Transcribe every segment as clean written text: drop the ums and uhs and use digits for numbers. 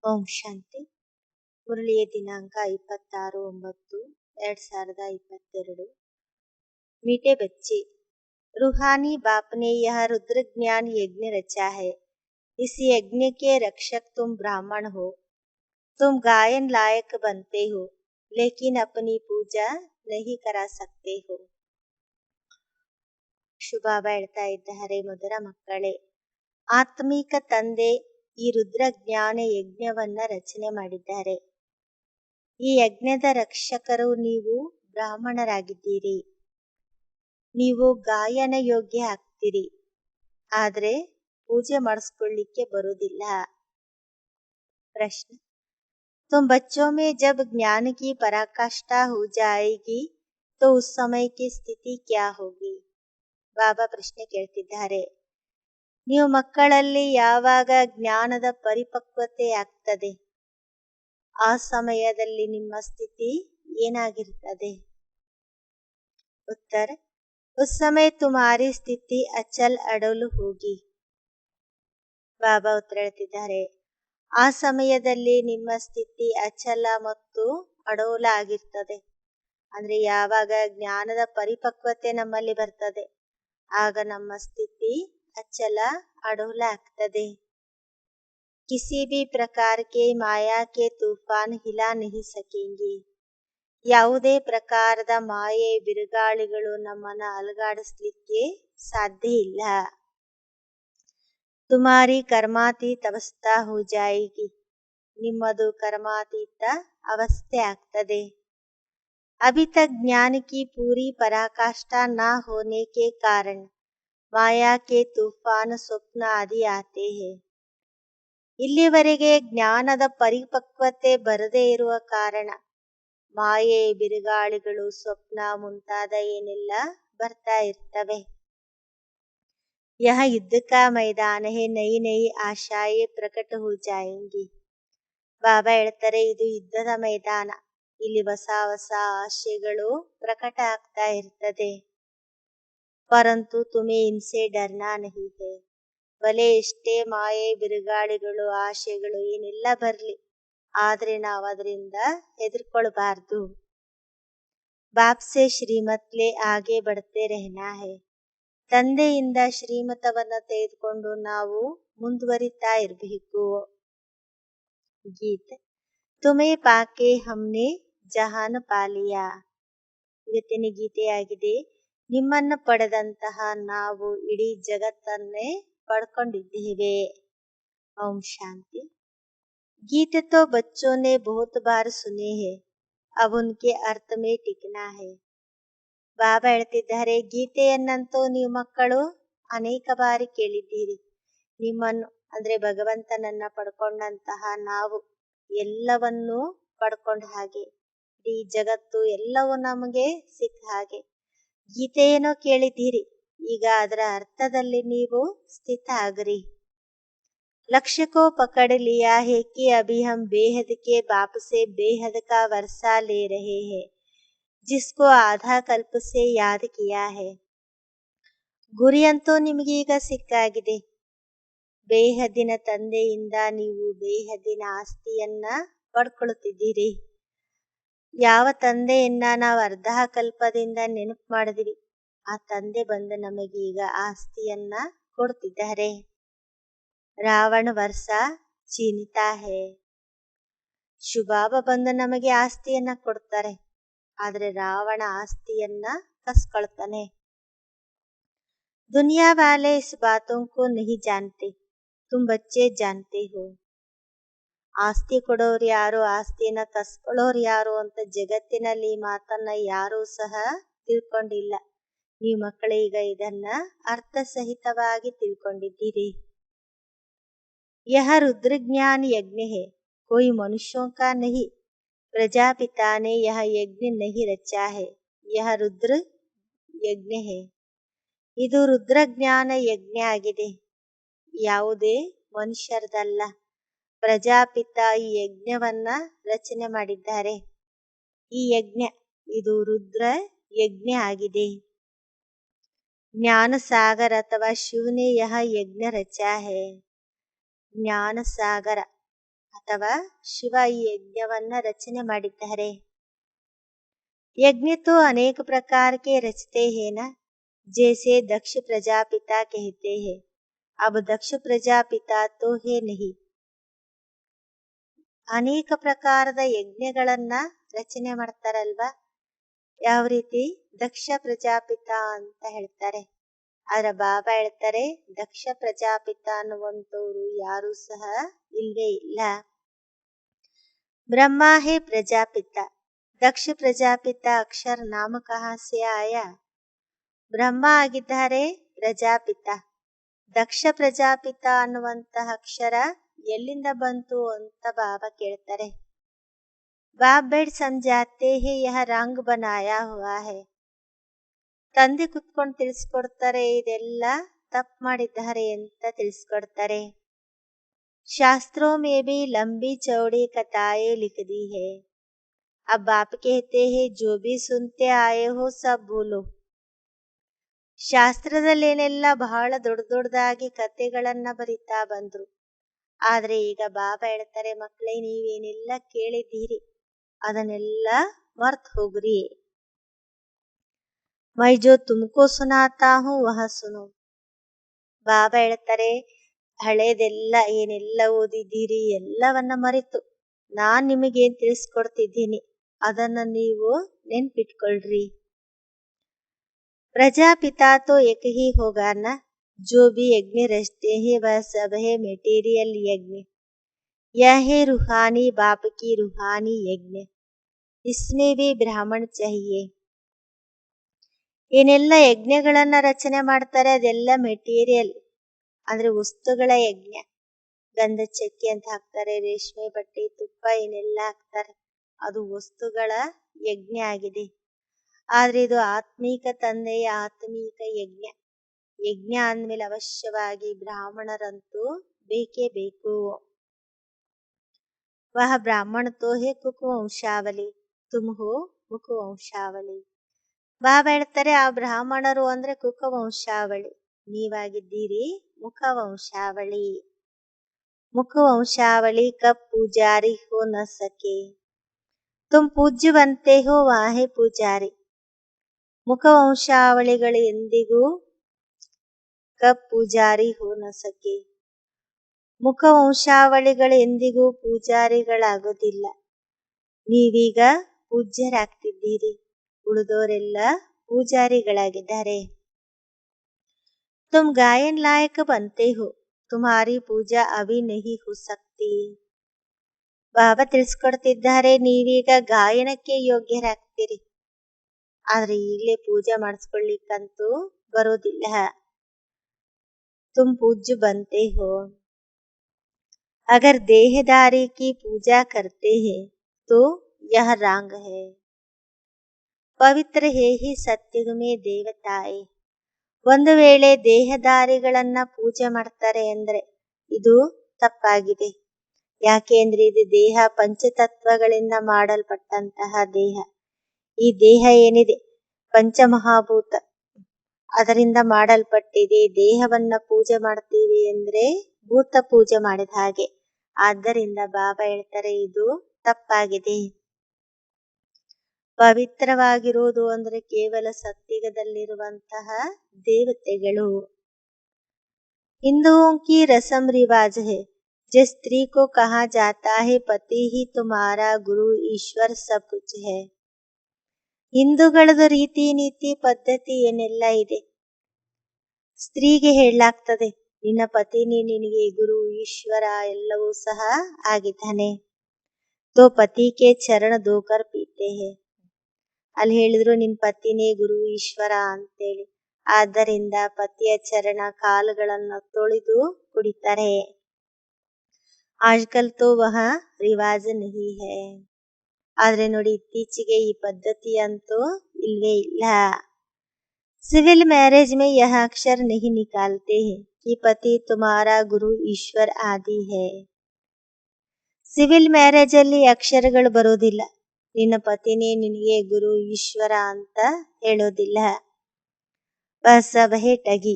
ಓಂ ಶಾಂತಿ. ಮುರಳಿಯ ದಿನಾಂಕ 26/9/2022. मीठे बच्चे, रूहानी बाप ने यह रुद्र ज्ञान यज्ञ रचा है। इस यज्ञ के रक्षक तुम ब्राह्मण हो। तुम गायन लायक बनते हो, लेकिन अपनी पूजा नहीं करा सकते हो. ಶುಭಾಬ ಹೇಳ್ತಾ ಇದ್ದಾರೆ, ಮಧುರ ಮಕ್ಕಳೇ, ಆತ್ಮಿಕ ತಂದೆ ಈ ರುದ್ರ ಜ್ಞಾನ ಯಜ್ಞವನ್ನ ರಚನೆ ಮಾಡಿದ್ದಾರೆ. ಈ ಯಜ್ಞದ ರಕ್ಷಕರು ನೀವು ಬ್ರಾಹ್ಮಣರಾಗಿದ್ದೀರಿ. ನೀವು ಗಾಯನ ಯೋಗ್ಯ ಆಗ್ತೀರಿ, ಆದ್ರೆ ಪೂಜೆ ಮಾಡಿಸ್ಕೊಳ್ಳಿಕ್ಕೆ ಬರುವುದಿಲ್ಲ. ಪ್ರಶ್ನೆ, तुम बच्चों में जब ज्ञान की पराकाष्ठा हो जाएगी तो उस समय की स्थिति क्या होगी? ಬಾಬಾ ಪ್ರಶ್ನೆ ಕೇಳ್ತಿದ್ದಾರೆ, ನೀವು ಮಕ್ಕಳಲ್ಲಿ ಯಾವಾಗ ಜ್ಞಾನದ ಪರಿಪಕ್ವತೆ ಆಗ್ತದೆ, ಆ ಸಮಯದಲ್ಲಿ ನಿಮ್ಮ ಸ್ಥಿತಿ ಏನಾಗಿರ್ತದೆ? ಉತ್ತರ, उस समय तुम्हारी स्थिति अचल अडोल होगी. ಬಾಬಾ ಉತ್ತರ ಹೇಳ್ತಿದ್ದಾರೆ, ಆ ಸಮಯದಲ್ಲಿ ನಿಮ್ಮ ಸ್ಥಿತಿ ಅಚಲ ಮತ್ತು ಅಡೋಲ ಆಗಿರ್ತದೆ. ಅಂದ್ರೆ ಯಾವಾಗ ಜ್ಞಾನದ ಪರಿಪಕ್ವತೆ ನಮ್ಮಲ್ಲಿ ಬರ್ತದೆ, ಆಗ ನಮ್ಮ ಸ್ಥಿತಿ ಅಚಲ ಅಡೋಲ ಆಗ್ತದೆ. किसी भी प्रकार के माया के तूफान हिला नहीं सकेंगे. ಯಾವುದೇ ಪ್ರಕಾರದ ಮಾಯೆ ಬಿರುಗಾಳಿಗಳು ನಮ್ಮನ್ನ ಅಲುಗಾಡಿಸ್ಲಿಕ್ಕೆ ಸಾಧ್ಯ ಇಲ್ಲ. ತುಮಾರಿ ಕರ್ಮಾತೀತ ಅವಸ್ಥಾ ಹೋ ಜಾಯಿಗಿ. ನಿಮ್ಮದು ಕರ್ಮಾತೀತ ಅವಸ್ಥೆ ಆಗ್ತದೆ. अभी तक ज्ञान की पूरी पराकाष्ठा न होने के कारण माया के तूफान स्वप्न आदि आते हैं. ಇಲ್ಲಿವರೆಗೆ ಜ್ಞಾನದ ಪರಿಪಕ್ವತೆ ಬರದೇ ಇರುವ ಕಾರಣ ಮಾಯೆ ಬಿರುಗಾಳಿಗಳು ಸ್ವಪ್ನ ಮುಂತಾದ ಏನೆಲ್ಲ ಬರ್ತಾ ಇರ್ತವೆ. यह युद्ध का मैदान है, नई नई आशाएं प्रकट हो जाएंगी. ಬಾಬಾ ಹೇಳ್ತಾರೆ, ಇದು ಯುದ್ಧದ ಮೈದಾನ, ಇಲ್ಲಿ ಹೊಸ ಹೊಸ ಆಶೆಗಳು ಪ್ರಕಟ ಆಗ್ತಾ ಇರ್ತದೆ. ಪರಂತು ತುಮೆ ಇನ್ಸೆ ಡರ್ನಾ ನಹಿ ಹೈ. ಬಲೆ ಎಷ್ಟೇ ಮಾಯೆ ಬಿರುಗಾಳಿಗಳು ಆಶೆಗಳು ಏನೆಲ್ಲ ಬರ್ಲಿ, ಆದ್ರೆ ನಾವು ಅದರಿಂದ ಹೆದರ್ಕೊಳ್ಬಾರ್ದು. ಬಾಪ್ ಸೆ ಶ್ರೀಮತ್ಲೆ ಆಗೆ ಬಡ್ತೆ ರಹನಾ ಹೈ. ತಂದೆಯಿಂದ ಶ್ರೀಮತವನ್ನ ತೆಗೆದುಕೊಂಡು ನಾವು ಮುಂದುವರಿತಾ ಇರಬೇಕು. ಗೀತೆ, ತುಮೇ ಪಾಕೆ ಹಮ್ನೆ ಜಹಾನ್ ಪಾಲಿಯಾ. ಇವತ್ತಿನ ಗೀತೆಯಾಗಿದೆ, ನಿಮ್ಮನ್ನು ಪಡೆದಂತಹ ನಾವು ಇಡೀ ಜಗತ್ತನ್ನೇ ಪಡ್ಕೊಂಡಿದ್ದೇವೆ. ಓಂ ಶಾಂತಿ. गीत तो बच्चों ने बहुत बार सुने हैं, अब उनके अर्थ में टिकना है. ಬಾಬಾ ಹೇಳ್ತಿದ್ದಾರೆ, ಗೀತೆಯನ್ನಂತೂ ನೀವು ಮಕ್ಕಳು ಅನೇಕ ಬಾರಿ ಕೇಳಿದ್ದೀರಿ. ನಿಮ್ಮನ್ನು ಅಂದ್ರೆ ಭಗವಂತನನ್ನ ಪಡ್ಕೊಂಡಂತಹ ನಾವು ಎಲ್ಲವನ್ನೂ ಪಡ್ಕೊಂಡ ಹಾಗೆ, ಈ ಜಗತ್ತು ಎಲ್ಲವೂ ನಮಗೆ ಸಿಕ್ಕ ಹಾಗೆ ಗೀತೆಯೇನೋ ಕೇಳಿದ್ದೀರಿ. ಈಗ ಅದರ ಅರ್ಥದಲ್ಲಿ ನೀವು ಸ್ಥಿತ ಆಗ್ರಿ. लक्ष्य को पकड़ लिया है कि अभी हम बेहद के बाप से बेहद का वर्षा ले रहे हैं, जिसको आधा कल्प से याद किया है. ಗುರಿಯಂತೂ ನಿಮಗೆ ಈಗ ಸಿಕ್ಕಾಗಿದೆ. ಬೇಹದ್ದಿನ ತಂದೆಯಿಂದ ನೀವು ಬೇಹದ್ದಿನ ಆಸ್ತಿಯನ್ನ ಪಡ್ಕೊಳ್ತಿದ್ದೀರಿ. ಯಾವ ತಂದೆಯನ್ನ ನಾವು ಅರ್ಧ ಕಲ್ಪದಿಂದ ನೆನಪು ಮಾಡಿದಿರಿ, ಆ ತಂದೆ ಬಂದು ನಮಗೆ ಈಗ ಆಸ್ತಿಯನ್ನ ಕೊಡ್ತಿದ್ದಾರೆ. ರಾವಣ ವರ್ಷ ಚೀನಿತಾ ಹೇ. ಶುಭಾಬ ಬಂದು ನಮಗೆ ಆಸ್ತಿಯನ್ನ ಕೊಡ್ತಾರೆ, ಆದ್ರೆ ರಾವಣ ಆಸ್ತಿಯನ್ನ ಕಸ್ಕೊಳ್ತಾನೆ. ದುನಿಯಾ ವಾಲೆ ಇಸ್ ಬಾತೋಂ ಕೋ ನಹಿ ಜಾನ್ತೆ, ತುಮ್ ಬಚ್ಚೆ ಜಾನ್ತೆ ಹೋ. ಆಸ್ತಿ ಕೊಡೋರು ಯಾರು, ಆಸ್ತಿಯನ್ನ ಕಸ್ಕೊಳ್ಳೋರು ಯಾರು ಅಂತ ಜಗತ್ತಿನಲ್ಲಿ ಈ ಮಾತನ್ನ ಯಾರೂ ಸಹ ತಿಳ್ಕೊಂಡಿಲ್ಲ. ನೀವು ಮಕ್ಕಳೀಗ ಇದನ್ನ ಅರ್ಥ ಸಹಿತವಾಗಿ ತಿಳ್ಕೊಂಡಿದ್ದೀರಿ. यह रुद्र ज्ञान यज्ञ है, कोई मनुष्यों का नहीं. प्रजापिता ने यह यज्ञ नहीं रचा है, यह रुद्र यज्ञ है. ಇದು ರುದ್ರ ಜ್ಞಾನ ಯಜ್ಞ ಆಗಿದೆ, ಯಾವುದೇ ಮನುಷ್ಯರದಲ್ಲ. ಪ್ರಜಾಪಿತ ಈ ಯಜ್ಞವನ್ನ ರಚನೆ ಮಾಡಿದ್ದಾರೆ. ಈ ಯಜ್ಞ ಇದು ರುದ್ರ ಯಜ್ಞ ಆಗಿದೆ. ಜ್ಞಾನ ಸಾಗರ ಅಥವಾ ಶಿವನೇ ಯಹ ಯಜ್ಞ ರಚಾ ಹೇ. ಜ್ಞಾನ ಸಾಗರ ಅಥವಾ ಶಿವ ಈ ಯಜ್ಞವನ್ನ ರಚನೆ ಮಾಡಿದ್ದಾರೆ. यज्ञ तो अनेक प्रकार के रचते हैं ना, जैसे दक्ष प्रजापिता कहते हैं. अब दक्ष प्रजापिता तो है नहीं. ಅನೇಕ ಪ್ರಕಾರದ ಯಜ್ಞಗಳನ್ನ ರಚನೆ ಮಾಡ್ತಾರಲ್ವಾ, ಯಾವ ರೀತಿ ದಕ್ಷ ಪ್ರಜಾಪಿತ ಅಂತ ಹೇಳ್ತಾರೆ. ಆದ್ರೆ ಬಾಬಾ ಹೇಳ್ತಾರೆ ದಕ್ಷ ಪ್ರಜಾಪಿತ ಅನ್ನುವಂಥವ್ರು ಯಾರು ಸಹ ಇಲ್ವೇ ಇಲ್ಲ. ಬ್ರಹ್ಮ ಹೇ ಪ್ರಜಾಪಿತ, ದಕ್ಷ ಪ್ರಜಾಪಿತ ಅಕ್ಷರ ನಾಮ ಕಹಾ ಸೆ ಆಯಾ. ಬ್ರಹ್ಮ ಆಗಿದ್ದಾರೆ ಪ್ರಜಾಪಿತ, ದಕ್ಷ ಪ್ರಜಾಪಿತ ಅನ್ನುವಂತಹ ಅಕ್ಷರ ಎಲ್ಲಿಂದ ಬಂತು ಅಂತ ಬಾಬಾ ಕೇಳ್ತಾರೆ. ಬಾಬ್ ಬೇಡ್ ಸಮಜಾತೆ ಹೇ ಯಹ ರಂಗ್ ಬನಾಯಾ ಹುವಾ ಹೈ. ತಂದೆ ಕುತ್ಕೊಂಡು ತಿಳಿಸ್ಕೊಡ್ತಾರೆ, ಇದೆಲ್ಲ ತಪ್ಪು ಮಾಡಿದ್ದಾರೆ ಅಂತ ತಿಳಿಸ್ಕೊಡ್ತಾರೆ. ಶಾಸ್ತ್ರೋं में भी लंबी चौड़ी कथाएं लिख दी है. अब बाप कहते हैं जो भी सुनते आए हो सब भूलो. ಶಾಸ್ತ್ರದಲ್ಲೇನೆಲ್ಲ ಬಹಳ ದೊಡ್ಡ ದೊಡ್ಡದಾಗಿ ಕಥೆಗಳನ್ನ ಬರಿತಾ ಬಂದ್ರು. ಆದ್ರೆ ಈಗ ಬಾಬಾ ಹೇಳ್ತಾರೆ, ಮಕ್ಕಳೇ ನೀವೇನೆಲ್ಲ ಕೇಳಿದ್ದೀರಿ ಅದನ್ನೆಲ್ಲ ಮರ್ತ್ ಹೋಗ್ರಿ. ಮೈ ಜೋ ತುಮಕೋ ಸುನಾತಾ ಹೂ ವಹ ಸುನೋ. ಬಾಬಾ ಹೇಳ್ತಾರೆ ಹಳೇದೆಲ್ಲ ಏನೆಲ್ಲ ಓದಿದ್ದೀರಿ ಎಲ್ಲವನ್ನ ಮರೆತು ನಾನ್ ನಿಮಗೇನ್ ತಿಳಿಸ್ಕೊಡ್ತಿದ್ದೀನಿ ಅದನ್ನ ನೀವು ನೆನ್ಪಿಟ್ಕೊಳ್ರಿ. प्रजापिता तो एक ही होगा ना, जो भी यज्ञ रचते हैं वह सब है मेटीरियल यज्ञ. यह है रूहानी बाप की रूहानी यज्ञ. इसमें भी ब्राह्मण चाहिए. ಏನೆಲ್ಲ ಯಜ್ಞಗಳನ್ನ ರಚನೆ ಮಾಡ್ತಾರೆ ಅದೆಲ್ಲ ಮೆಟೀರಿಯಲ್ ಅಂದ್ರೆ ವಸ್ತುಗಳ ಯಜ್ಞ. ಗಂಧ ಚಕ್ಕಿ ಅಂತ ಹಾಕ್ತಾರೆ, ರೇಷ್ಮೆ ಬಟ್ಟೆ, ತುಪ್ಪ ಏನೆಲ್ಲ ಹಾಕ್ತಾರೆ, ಅದು ವಸ್ತುಗಳ ಯಜ್ಞ ಆಗಿದೆ. ಆದ್ರೆ ಇದು ಆತ್ಮೀಕ ತಂದೆಯ ಆತ್ಮೀಕ ಯಜ್ಞ. ಯಜ್ಞ ಅಂದ್ಮೇಲೆ ಅವಶ್ಯವಾಗಿ ಬ್ರಾಹ್ಮಣರಂತೂ ಬೇಕೇ ಬೇಕು. ವಹ ಬ್ರಾಹ್ಮಣ ತೋ ಹೇ ಕುಕುವಂಶಾವಳಿ, ತುಮ್ ಹೋ ಮುಖವಂಶಾವಳಿ. ಬಾಬಾ ಹೇಳ್ತಾರೆ ಆ ಬ್ರಾಹ್ಮಣರು ಅಂದ್ರೆ ಕುಕವಂಶಾವಳಿ, ನೀವಾಗಿದ್ದೀರಿ ಮುಖವಂಶಾವಳಿ. ಮುಖವಂಶಾವಳಿ ಕಬ್ ಪೂಜಾರಿ ಹೋ ನ ಸಕೆ. ತುಮ್ ಪೂಜ್ಯ ಬಂತೆ ಹೋ ವಾಹೆ ಪೂಜಾರಿ. ಮುಖವಂಶಾವಳಿಗಳು ಎಂದಿಗೂ ಕಬ್ ಪೂಜಾರಿ ಹೋ ನ ಸಕೆ. ಮುಖವಂಶಾವಳಿಗಳು ಎಂದಿಗೂ ಪೂಜಾರಿಗಳಾಗೋದಿಲ್ಲ. ನೀವೀಗ ಪೂಜ್ಯರಾಗ್ತಿದ್ದೀರಿ, ಉಳಿದವರೆಲ್ಲ ಪೂಜಾರಿಗಳಾಗಿದ್ದಾರೆ. ತುಮ್ ಗಾಯನ್ ಲಾಯಕ ಬಂತೆ ಹೋ, ತುಮಾರಿ ಪೂಜಾ ಅಭಿ ನಹಿ ಹೋ ಸಕ್ತಿ. ಬಾಬಾ ತಿಳಿಸ್ಕೊಡ್ತಿದ್ದಾರೆ ನೀವೀಗ ಗಾಯನಕ್ಕೆ ಯೋಗ್ಯರಾಗ್ತೀರಿ, ಆದ್ರೆ ಈಗಲೇ ಪೂಜೆ ಮಾಡಿಸ್ಕೊಳ್ಳಿಕ್ಕಂತೂ ಬರೋದಿಲ್ಲ. ತುಮ್ ಪೂಜ್ಯ ಬಂತೆ ಹೋ. ಅಗರ್ ದೇಹದಾರಿ ಕಿ ಪೂಜಾ ಕರ್ತೆ ಹೇ ತೋ ಯಹ ರಾಂಗ್ ಹೈ. ಪವಿತ್ರ ಹೇ ಹಿ ಸತ್ಯುಗ ಮೇ ದೇವತಾಯೇ. ಒಂದು ವೇಳೆ ದೇಹದಾರಿಗಳನ್ನ ಪೂಜೆ ಮಾಡ್ತಾರೆ ಅಂದ್ರೆ ಇದು ತಪ್ಪಾಗಿದೆ. ಯಾಕೆಂದ್ರೆ ಇದು ದೇಹ ಪಂಚತತ್ವಗಳಿಂದ ಮಾಡಲ್ಪಟ್ಟಂತಹ ದೇಹ. ಈ ದೇಹ ಏನಿದೆ ಪಂಚಮಹಾಭೂತ ಅದರಿಂದ ಮಾಡಲ್ಪಟ್ಟಿದೆ. ದೇಹವನ್ನ ಪೂಜೆ ಮಾಡ್ತೀವಿ ಅಂದ್ರೆ ಭೂತ ಪೂಜೆ ಮಾಡಿದ ಹಾಗೆ. ಆದ್ದರಿಂದ ಬಾಬಾ ಹೇಳ್ತಾರೆ ಇದು ತಪ್ಪಾಗಿದೆ. ಪವಿತ್ರವಾಗಿರುವುದು ಅಂದ್ರೆ ಕೇವಲ ಸತ್ಯುಗದಲ್ಲಿರುವಂತಹ ದೇವತೆಗಳು. ಹಿಂದೂओं की रस्म रिवाज है, जिस स्त्री को कहा जाता है पति ही तुम्हारा गुरु ईश्वर सब कुछ है. ಹಿಂದೂಗಳದ ರೀತಿ ನೀತಿ ಪದ್ಧತಿ ಏನೆಲ್ಲ ಇದೆ, ಸ್ತ್ರೀಗೆ ಹೇಳಲಾಗ್ತದೆ ನಿನ್ನ ಪತಿನೇ ನಿನಗೆ ಗುರು ಈಶ್ವರ ಎಲ್ಲವೂ ಸಹ ಆಗಿದ್ದಾನೆ. ತೋ ಪತಿ ಕೆ ಚರಣ ದೋಕರ್ ಪೀತೆ ಹೇ. ಅಲ್ಲಿ ಹೇಳಿದ್ರು ನಿನ್ ಪತಿನೇ ಗುರು ಈಶ್ವರ ಅಂತೇಳಿ. ಆದ್ದರಿಂದ ಪತಿಯ ಚರಣ ಕಾಲುಗಳನ್ನ ತೊಳೆದು ಕುಡಿತಾರೆ. ಆಜ್ಕಲ್ ತೋ ವಹ ರಿವಾಜ್ ನಹಿ ಹೈ. ಆದ್ರೆ ನೋಡಿ ಇತ್ತೀಚೆಗೆ ಈ ಪದ್ಧತಿ ಅಂತೂ ಇಲ್ವೇ ಇಲ್ಲ. सिविल मैरिज में यह अक्षर नहीं निकालते हैं कि पति तुम्हारा गुरु ईश्वर आदि है. ಸಿವಿಲ್ ಮ್ಯಾರೇಜ್ ಅಲ್ಲಿ ಅಕ್ಷರಗಳು ಬರೋದಿಲ್ಲ, ನಿನ್ನ ಪತಿನೇ ನಿನಗೆ ಗುರು ಈಶ್ವರ ಅಂತ ಹೇಳೋದಿಲ್ಲ. ಬಸ್ ಸಬ್ ಹೇ ಟಗಿ.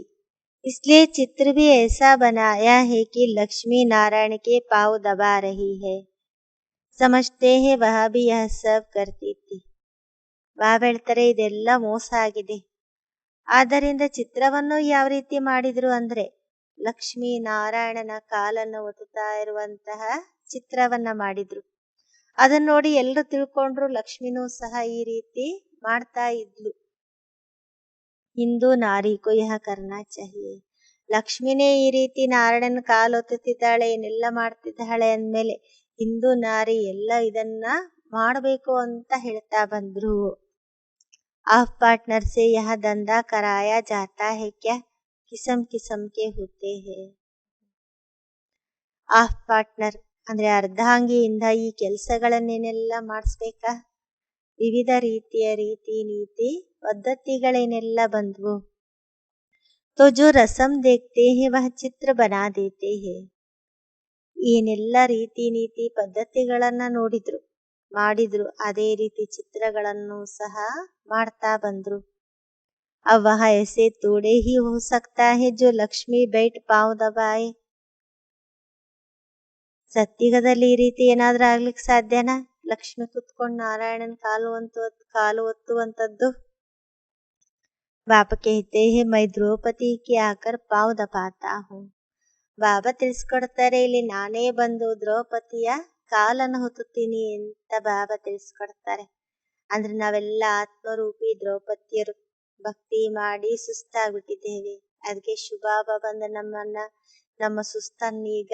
इसलिए चित्र भी ऐसा बनाया है कि लक्ष्मी नारायण के पाँव दबा रही है। समझते हैं वह भी यह सब करती थी. ಬಾಬಾ ಹೇಳ್ತಾರೆ ಇದೆಲ್ಲ ಮೋಸ ಆಗಿದೆ. ಆದ್ದರಿಂದ ಚಿತ್ರವನ್ನು ಯಾವ ರೀತಿ ಮಾಡಿದ್ರು ಅಂದ್ರೆ ಲಕ್ಷ್ಮೀ ನಾರಾಯಣನ ಕಾಲನ್ನು ಒತ್ತುತ್ತಾ ಇರುವಂತಹ ಚಿತ್ರವನ್ನ ಮಾಡಿದ್ರು. ಅದನ್ನ ನೋಡಿ ಎಲ್ಲರೂ ತಿಳ್ಕೊಂಡ್ರು ಲಕ್ಷ್ಮಿನೂ ಸಹ ಈ ರೀತಿ ಮಾಡ್ತಾ ಇದ್ಲು. ಹಿಂದೂ ನಾರಿಗೂ ಯಹ ಕರ್ನಾ ಚಾಹಿಯೆ. ಲಕ್ಷ್ಮಿನೇ ಈ ರೀತಿ ನಾರಾಯಣನ ಕಾಲು ಒತ್ತುತ್ತಿದ್ದಾಳೆ, ಏನೆಲ್ಲ ಮಾಡ್ತಿದ್ದಾಳೆ ಅಂದ್ಮೇಲೆ ಹಿಂದೂ ನಾರಿ ಎಲ್ಲ ಇದನ್ನ ಮಾಡಬೇಕು ಅಂತ ಹೇಳ್ತಾ ಬಂದ್ರು. आप पार्टनर से यह धंधा कराया जाता है क्या? किस्म किस्म के होते हैं. ಆಫ್ ಪಾರ್ಟ್ನರ್ ಅಂದ್ರೆ ಅರ್ಧಾಂಗಿಯಿಂದ ಈ ಕೆಲಸಗಳನ್ನೇನೆಲ್ಲ ಮಾಡಿಸ್ಬೇಕಾ? ವಿವಿಧ ರೀತಿಯ ರೀತಿ ನೀತಿ ಪದ್ಧತಿಗಳೇನೆಲ್ಲ ಬಂದ್ವು. तो जो रस्म देखते हैं वह चित्र बना देते हैं. ಏನೆಲ್ಲ ರೀತಿ ನೀತಿ ಪದ್ಧತಿಗಳನ್ನ ನೋಡಿದ್ರು ಮಾಡಿದ್ರು ಅದೇ ರೀತಿ ಚಿತ್ರಗಳನ್ನು ಸಹ ಮಾಡ್ತಾ ಬಂದ್ರು. अब वह ऐसे थोड़े ही हो सकता है जो लक्ष्मी बैठ पाँव दबाए. ಸತ್ಯುಗದಲ್ಲಿ ಈ ರೀತಿ ಏನಾದ್ರೂ ಆಗ್ಲಿಕ್ಕೆ ಸಾಧ್ಯನಾ? ಲಕ್ಷ್ಮಿ ಕುತ್ಕೊಂಡು ನಾರಾಯಣನ್ ಕಾಲು ಒತ್ತುವಂತದ್ದು. ಬಾಬಾ कहते हैं मैं द्रौपदी के आकर पाँव दबाता हूँ. ಬಾಬಾ ತಿಳಿಸ್ಕೊಡ್ತಾರೆ ಇಲ್ಲಿ ನಾನೇ ಬಂದು ದ್ರೌಪದಿಯ ಕಾಲನ್ನು ಹೊತ್ತುತ್ತೀನಿ ಅಂತ ಬಾಬಾ ತಿಳಿಸ್ಕೊಡ್ತಾರೆ. ಅಂದ್ರೆ ನಾವೆಲ್ಲ ಆತ್ಮರೂಪಿ ದ್ರೌಪದಿಯರು ಭಕ್ತಿ ಮಾಡಿ ಸುಸ್ತಾಗ್ಬಿಟ್ಟಿದ್ದೇವೆ. ಅದಕ್ಕೆ ಶುಭಾಬಾ ಬಂದ ನಮ್ಮ ಸುಸ್ತನ್ನೀಗ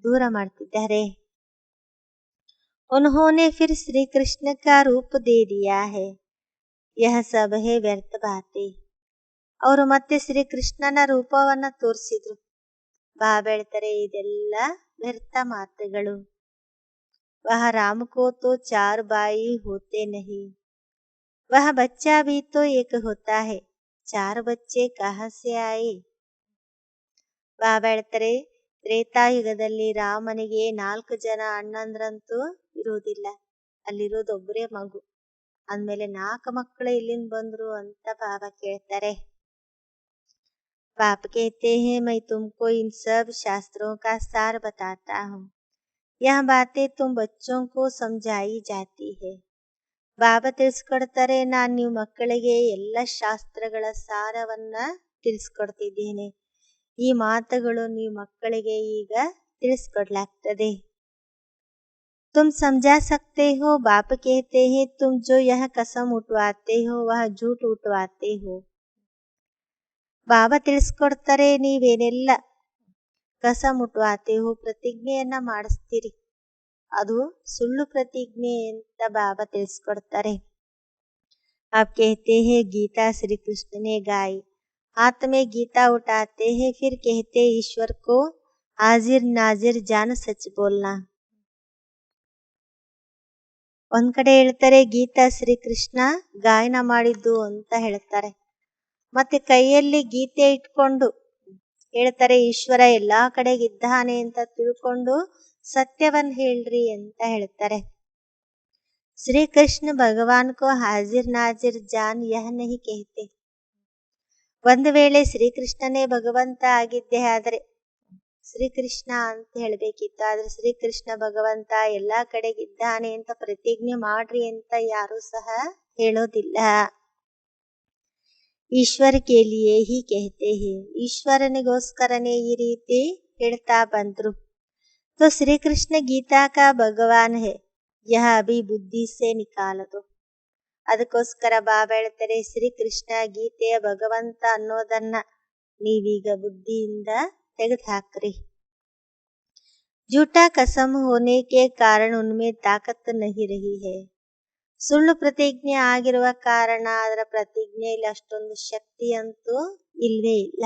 दूर ಮಾಡ್ತಿದ್ದಾರೆ. उन्होंने फिर श्री कृष्ण का रूप दे दिया है. यह सब है व्यर्थ बातें. ಅವರು ಮತ್ತೆ ಶ್ರೀ ಕೃಷ್ಣನ ರೂಪವನ್ನ ತೋರಿಸಿದ್ರು. ಬಾಬಾ ಹೇಳ್ತಾರೆ ಇದೆಲ್ಲ ವ್ಯರ್ಥ ಮಾತುಗಳು. वह राम को तो 4 भाई होते नहीं. वह बच्चा भी तो एक होता है. 4 बच्चे कहाँ से आए? ಬಾಬಾ ಹೇಳ್ತಾರೆ ತ್ರೇತಾಯುಗದಲ್ಲಿ ರಾಮನಿಗೆ 4 ಜನ ಅಣ್ಣಂದ್ರಂತೂ ಇರುವುದಿಲ್ಲ. ಅಲ್ಲಿರೋದು ಒಬ್ಬರೇ ಮಗು. ಅಂದ್ಮೇಲೆ 4 ಮಕ್ಕಳು ಎಲ್ಲಿಂದ ಬಂದ್ರು ಅಂತ ಬಾಬಾ ಕೇಳ್ತಾರೆ. बाप कहते हैं मैं तुमको इन सब शास्त्रों का सार बताता हूँ. यह बातें तुम बच्चों को समझाई जाती है. ಬಾಬಾ ತಿಳಿಸ್ಕೊಡ್ತಾರೆ ನಾನು ನೀವು ಮಕ್ಕಳಿಗೆ ಎಲ್ಲ ಶಾಸ್ತ್ರಗಳ ಸಾರವನ್ನ ತಿಳಿಸ್ಕೊಡ್ತಿದ್ದೇನೆ. ಈ ಮಾತುಗಳು ನೀವು ಮಕ್ಕಳಿಗೆ ಈಗ ತಿಳಿಸ್ಕೊಡ್ಲಾಗ್ತದೆ. तुम समझा सकते हो. बाप कहते हैं तुम जो यह कसम उठवाते हो वह झूठ उठवाते हो. ಬಾಬಾ ತಿಳಿಸ್ಕೊಡ್ತಾರೆ ನೀವೇನೆಲ್ಲ ಕಸ ಮುಟ್ವಾತೆ ಹೋ ಪ್ರತಿಜ್ಞೆಯನ್ನ ಮಾಡಿಸ್ತೀರಿ ಅದು ಸುಳ್ಳು ಪ್ರತಿಜ್ಞೆ ಅಂತ ಬಾಬಾ ತಿಳಿಸ್ಕೊಡ್ತಾರೆ. आप कहते हैं गीता श्री कृष्ण ने गाई. हाथ में गीता उठाते हैं फिर कहते ईश्वर को हाजिर नाजिर जान सच बोलना. ಒಂದ್ ಕಡೆ ಹೇಳ್ತಾರೆ ಗೀತಾ ಶ್ರೀ ಕೃಷ್ಣ ಗಾಯನ ಮಾಡಿದ್ದು ಅಂತ ಹೇಳ್ತಾರೆ. ಮತ್ತೆ ಕೈಯಲ್ಲಿ ಗೀತೆ ಇಟ್ಕೊಂಡು ಹೇಳ್ತಾರೆ ಈಶ್ವರ ಎಲ್ಲಾ ಕಡೆಗಿದ್ದಾನೆ ಅಂತ ತಿಳ್ಕೊಂಡು ಸತ್ಯವನ್ನ ಹೇಳ್ರಿ ಅಂತ ಹೇಳ್ತಾರೆ. ಶ್ರೀ ಕೃಷ್ಣ ಭಗವಾನ್ ಕೋ ಹಾಜಿರ್ ನಾಜಿರ್ ಜಾನ್ ಯಹ ನಹಿ कहते. ಒಂದು ವೇಳೆ ಶ್ರೀಕೃಷ್ಣನೇ ಭಗವಂತ ಆಗಿದ್ದೆ ಆದ್ರೆ ಶ್ರೀಕೃಷ್ಣ ಅಂತ ಹೇಳ್ಬೇಕಿತ್ತು. ಆದ್ರೆ ಶ್ರೀಕೃಷ್ಣ ಭಗವಂತ ಎಲ್ಲಾ ಕಡೆಗಿದ್ದಾನೆ ಅಂತ ಪ್ರತಿಜ್ಞೆ ಮಾಡ್ರಿ ಅಂತ ಯಾರು ಸಹ ಹೇಳೋದಿಲ್ಲ. ಈಶ್ವರ के लिए ही कहते हैं. ಈಶ್ವರನಿಗೋಸ್ಕರನೇ ಈ ರೀತಿ ಹೇಳ್ತಾ ಬಂದ್ರು. तो श्री कृष्ण गीता का भगवान है. यह अभी बुद्धि से निकाल दो. ಅದಕ್ಕೋಸ್ಕರ ಬಾಬಾ ಹೇಳ್ತಾರೆ ಶ್ರೀಕೃಷ್ಣ ಗೀತೆಯ ಭಗವಂತ ಅನ್ನೋದನ್ನ ನೀವೀಗ ಬುದ್ಧಿಯಿಂದ ತೆಗೆದು ಹಾಕ್ರಿ. झूठा कसम होने के कारण उनमें ताकत नहीं रही है. ಸುಳ್ಳು ಪ್ರತಿಜ್ಞೆ ಆಗಿರುವ ಕಾರಣ ಅದರ ಪ್ರತಿಜ್ಞೆಯಲ್ಲಿ ಅಷ್ಟೊಂದು ಶಕ್ತಿ ಅಂತೂ ಇಲ್ವೇ ಇಲ್ಲ.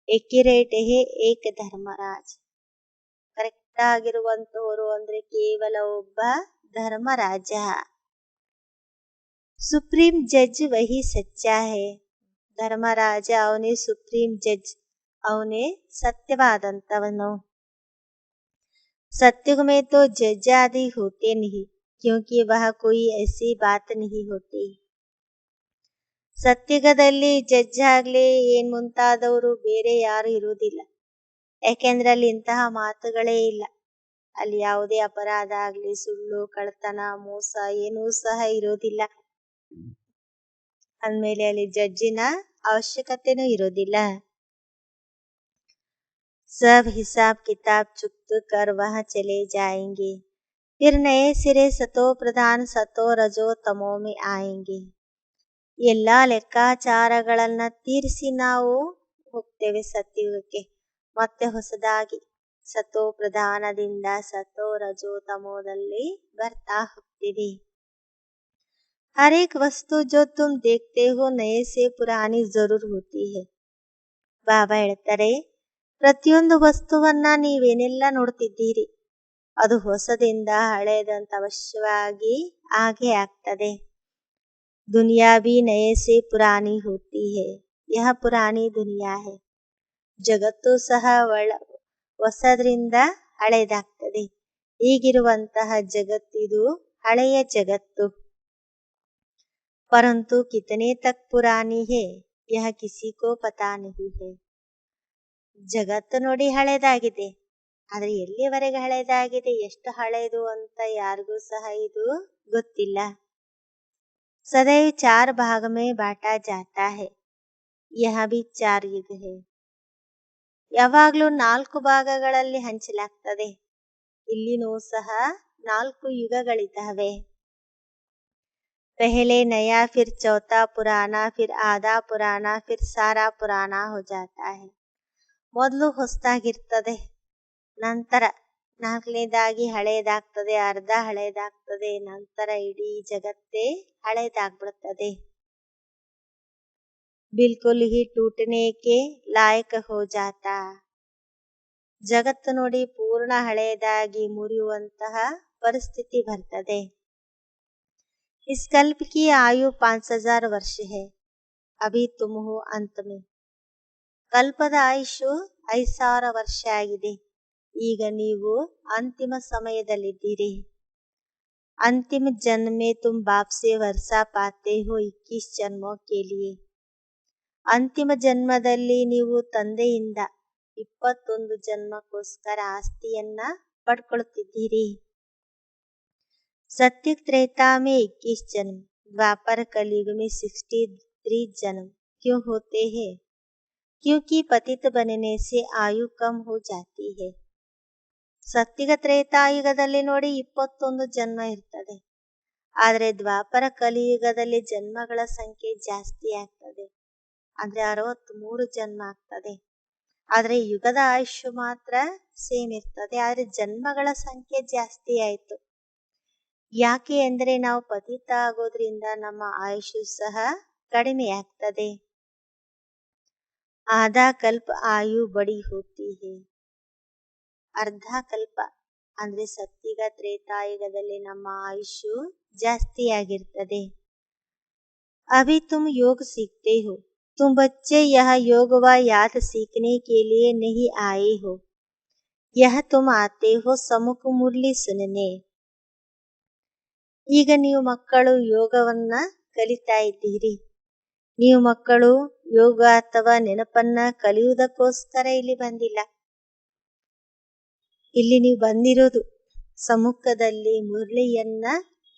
ಎಕ್ಯುರೇಟ್ ಹೇ ಏಕ ಧರ್ಮರಾಜ್. ಕರೆಕ್ಟ್ ಆಗಿರುವಂತವರು ಅಂದ್ರೆ ಕೇವಲ ಒಬ್ಬ ಧರ್ಮರಾಜ. ಸುಪ್ರೀಂ ಜಡ್ಜ್ ವಹಿ ಸಚ್ಚಾ ಹೇ. ಧರ್ಮರಾಜ ಅವನೇ ಸುಪ್ರೀಂ ಜಡ್ಜ್, ಅವನೇ ಸತ್ಯವಾದಂತವನು. सत्युग में तो जज आदि होते नहीं क्योंकि वह कोई ऐसी बात नहीं होती. ಸತ್ಯುಗದಲ್ಲಿ ಜಡ್ಜ್ ಆಗ್ಲಿ ಏನ್ ಮುಂತಾದವರು ಬೇರೆ ಯಾರು ಇರುವುದಿಲ್ಲ. ಯಾಕೆಂದ್ರೆ ಅಲ್ಲಿ ಇಂತಹ ಮಾತುಗಳೇ ಇಲ್ಲ. ಅಲ್ಲಿ ಯಾವುದೇ ಅಪರಾಧ ಆಗ್ಲಿ, ಸುಳ್ಳು, ಕಳ್ಳತನ, ಮೋಸ ಏನೂ ಸಹ ಇರೋದಿಲ್ಲ. ಅಂದ್ಮೇಲೆ ಅಲ್ಲಿ ಜಡ್ಜಿನ ಅವಶ್ಯಕತೆನೂ ಇರೋದಿಲ್ಲ. सब हिसाब किताब चुकत कर वह चले जाएंगे, फिर नए सिरे सतो प्रधान सतो रजो तमो में आएंगे. ಎಲ್ಲಾ ಲೆಕ್ಕಾಚಾರಗಳನ್ನ ತೀರಿಸಿ ನಾವು ಹೋಗ್ತೇವೆ ಸತ್ಯುಗಕ್ಕೆ. ಮತ್ತೆ ಹೊಸದಾಗಿ ಸತೋ ಪ್ರಧಾನದಿಂದ ಸತೋ ರಜೋ ತಮೋದಲ್ಲಿ ಬರ್ತಾ ಹೋಗ್ತೀವಿ. हर एक वस्तु जो तुम देखते हो नए से पुरानी जरूर होती है. ಬಾಬಾ ಹೇಳ್ತಾರೆ, ಪ್ರತಿಯೊಂದು ವಸ್ತುವನ್ನ ನೀವೇನೆಲ್ಲ ನೋಡ್ತಿದ್ದೀರಿ ಅದು ಹೊಸದಿಂದ ಹಳೆಯದಂತ ಅವಶ್ಯವಾಗಿ ಹಾಗೆ ಆಗ್ತದೆ. दुनिया भी नए से पुरानी होती है, यह पुरानी दुनिया है. ಜಗತ್ತು ಸಹ ಹೊಸದ್ರಿಂದ ಹಳೆಯದಾಗ್ತದೆ. ಈಗಿರುವಂತಹ ಜಗತ್ತಿದು ಹಳೆಯ ಜಗತ್ತು. परंतु कितने तक पुरानी है यह किसी को पता नहीं है. ಜಗತ್ತು ನೋಡಿ ಹಳೆಯದಾಗಿದೆ, ಆದ್ರೆ ಎಲ್ಲಿವರೆಗೆ ಹಳೆಯದಾಗಿದೆ, ಎಷ್ಟು ಹಳೆಯದು ಅಂತ ಯಾರಿಗೂ ಸಹ ಇದು ಗೊತ್ತಿಲ್ಲ. सदैव 4 भाग में बांटा जाता है, यह भी 4 युग है. ಯಾವಾಗ್ಲೂ 4 ಭಾಗಗಳಲ್ಲಿ ಹಂಚಲಾಗ್ತದೆ. ಇಲ್ಲಿನೂ ಸಹ 4 ಯುಗಗಳಿದ್ದಾವೆ. पहले नया, फिर चौथा पुराना, फिर आधा पुराना, फिर सारा पुराना हो जाता है. ಮೊದಲು ಹೊಸದಾಗಿರ್ತದೆ, ನಂತರ 4ನೇದಾಗಿ ಹಳೆಯದಾಗ್ತದೆ, ಅರ್ಧ ಹಳೆಯದಾಗ್ತದೆ, ನಂತರ ಇಡೀ ಜಗತ್ತೇ ಹಳೆಯದಾಗ್ಬಿಡ್ತದೆ. ಬಿಲ್ಕುಲ್ ಹಿ ಟೂಟನೆ ಕೆ ಲಾಯಕ ಹೋ ಜಾತಾ. ಜಗತ್ತು ನೋಡಿ ಪೂರ್ಣ ಹಳೆಯದಾಗಿ ಮುರಿಯುವಂತಹ ಪರಿಸ್ಥಿತಿ ಬರ್ತದೆ. इस कल्प की आयु 5000 वर्ष है, अभी तुम हो अंत में. ಕಲ್ಪದ ಆಯುಷು 5000 ವರ್ಷ ಆಗಿದೆ, ಈಗ ನೀವು ಅಂತಿಮ ಸಮಯದಲ್ಲಿದ್ದೀರಿ. अंतिम जन्म में तुम बाप से वर्षा पाते हो 21 जन्मों के लिए. ಅಂತಿಮ ಜನ್ಮದಲ್ಲಿ ನೀವು ತಂದೆಯಿಂದ 21 ಜನ್ಮಕ್ಕೋಸ್ಕರ ಆಸ್ತಿಯನ್ನ ಪಡ್ಕೊಳ್ತಿದ್ದೀರಿ. सत्युग त्रेता में 21 जन्म, द्वापर कलयुग में 63 जन्म क्यों होते हैं? क्योंकि पतित बनने से आयु कम हो जाती है. ಸತ್ಯುಗ ತ್ರೇತಾಯುಗದಲ್ಲಿ ನೋಡಿ 21 ಜನ್ಮ ಇರ್ತದೆ, ಆದ್ರೆ ದ್ವಾಪರ ಕಲಿಯುಗದಲ್ಲಿ ಜನ್ಮಗಳ ಸಂಖ್ಯೆ ಜಾಸ್ತಿ ಆಗ್ತದೆ, ಅಂದ್ರೆ 63 ಜನ್ಮ ಆಗ್ತದೆ. ಆದ್ರೆ ಯುಗದ ಆಯುಷ್ಯ ಮಾತ್ರ ಸೇಮ್ ಇರ್ತದೆ, ಆದ್ರೆ ಜನ್ಮಗಳ ಸಂಖ್ಯೆ ಜಾಸ್ತಿ ಆಯ್ತು. ಯಾಕೆ ಅಂದ್ರೆ ನಾವು ಪತಿತ ಆಗೋದ್ರಿಂದ ನಮ್ಮ ಆಯುಷು ಸಹ ಕಡಿಮೆ ಆಗ್ತದೆ. ಆಧಾ ಕಲ್ಪ ಆಯು ಬಡಿ ಹೋತಿ ಹೇ. ಅರ್ಧ ಕಲ್ಪ ಅಂದ್ರೆ ಸತ್ಯುಗ ತ್ರೇತಾಯುಗದಲ್ಲಿ ನಮ್ಮ ಆಯುಷು ಜಾಸ್ತಿ ಆಗಿರ್ತದೆ. ಅಭಿ ತುಮ್ ಯೋಗ सीखते हो, तुम बच्चे यह योग व याद सीखने के लिए नहीं आए हो, यह तुम आते हो सम्मुख मुरली सुनने. ಈಗ ನೀವು ಮಕ್ಕಳು ಯೋಗವನ್ನ ಕಲಿತಾ ಇದ್ದೀರಿ. ನೀವು ಮಕ್ಕಳು ಯೋಗ ಅಥವಾ ನೆನಪನ್ನ ಕಲಿಯುವುದಕ್ಕೋಸ್ಕರ ಇಲ್ಲಿ ಬಂದಿಲ್ಲ. ಇಲ್ಲಿ ನೀವು ಬಂದಿರೋದು ಸಮ್ಮುಖದಲ್ಲಿ ಮುರಳಿಯನ್ನ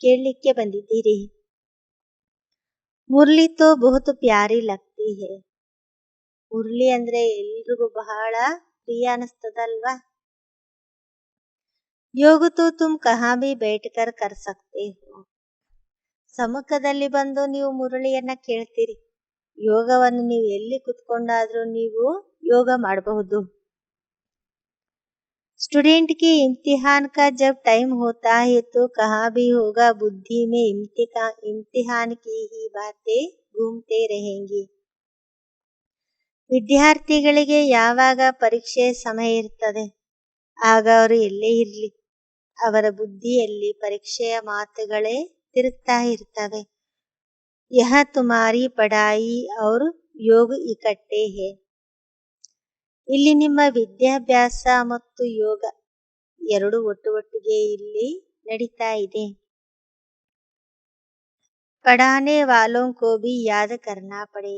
ಕೇಳಲಿಕ್ಕೆ ಬಂದಿದ್ದೀರಿ. ಮುರಳಿ ತೋ ಬಹುತ್ ಪ್ಯಾರಿ ಲಗ್ತಿ ಹೇ. ಮುರಳಿ ಅಂದ್ರೆ ಎಲ್ರಿಗೂ ಬಹಳ ಪ್ರಿಯ ಅನಿಸ್ತದಲ್ವಾ. ಯೋಗ ತೋ ತುಮ್ ಕಹಾ ಭಿ बैठकर कर सकते हो. ಸಮ್ಮುಖದಲ್ಲಿ ಬಂದು ನೀವು ಮುರಳಿಯನ್ನ ಕೇಳ್ತೀರಿ. ಯೋಗವನ್ನು ನೀವು ಎಲ್ಲಿ ಕುತ್ಕೊಂಡಾದ್ರೂ ನೀವು ಯೋಗ ಮಾಡಬಹುದು. स्टूडेंट के इम्तिहान का जब टाइम होता है तो कहाँ भी होगा बुद्धि में इम्तिहान की ही बातें घूमते रहेंगी. ವಿದ್ಯಾರ್ಥಿಗಳಿಗೆ ಯಾವಾಗ ಪರೀಕ್ಷೆ ಸಮಯ ಇರ್ತದೆ ಆಗ ಅವರು ಎಲ್ಲೇ ಇರಲಿ, ಅವರ ಬುದ್ಧಿಯಲ್ಲಿ ಪರೀಕ್ಷೆಯ ಮಾತುಗಳೇ ತಿರುಗ್ತಾ ಇರ್ತವೆ. ಯಹ ತುಮಾರಿ ಪಢಾಯಿ ಔರ್ ಯೋಗ ಇಕಟ್ಟೆ ಹೇ. ಇಲ್ಲಿ ನಿಮ್ಮ ವಿದ್ಯಾಭ್ಯಾಸ ಮತ್ತು ಯೋಗ ಎರಡು ಒಟ್ಟೊಟ್ಟಿಗೆ ಇಲ್ಲಿ ನಡೀತಾ ಇದೆ. ಪಢಾನೆ ವಾಲೋಂ ಕೋ ಭಿ ಯಾದ್ ಕರ್ನಾ ಪಡೆ.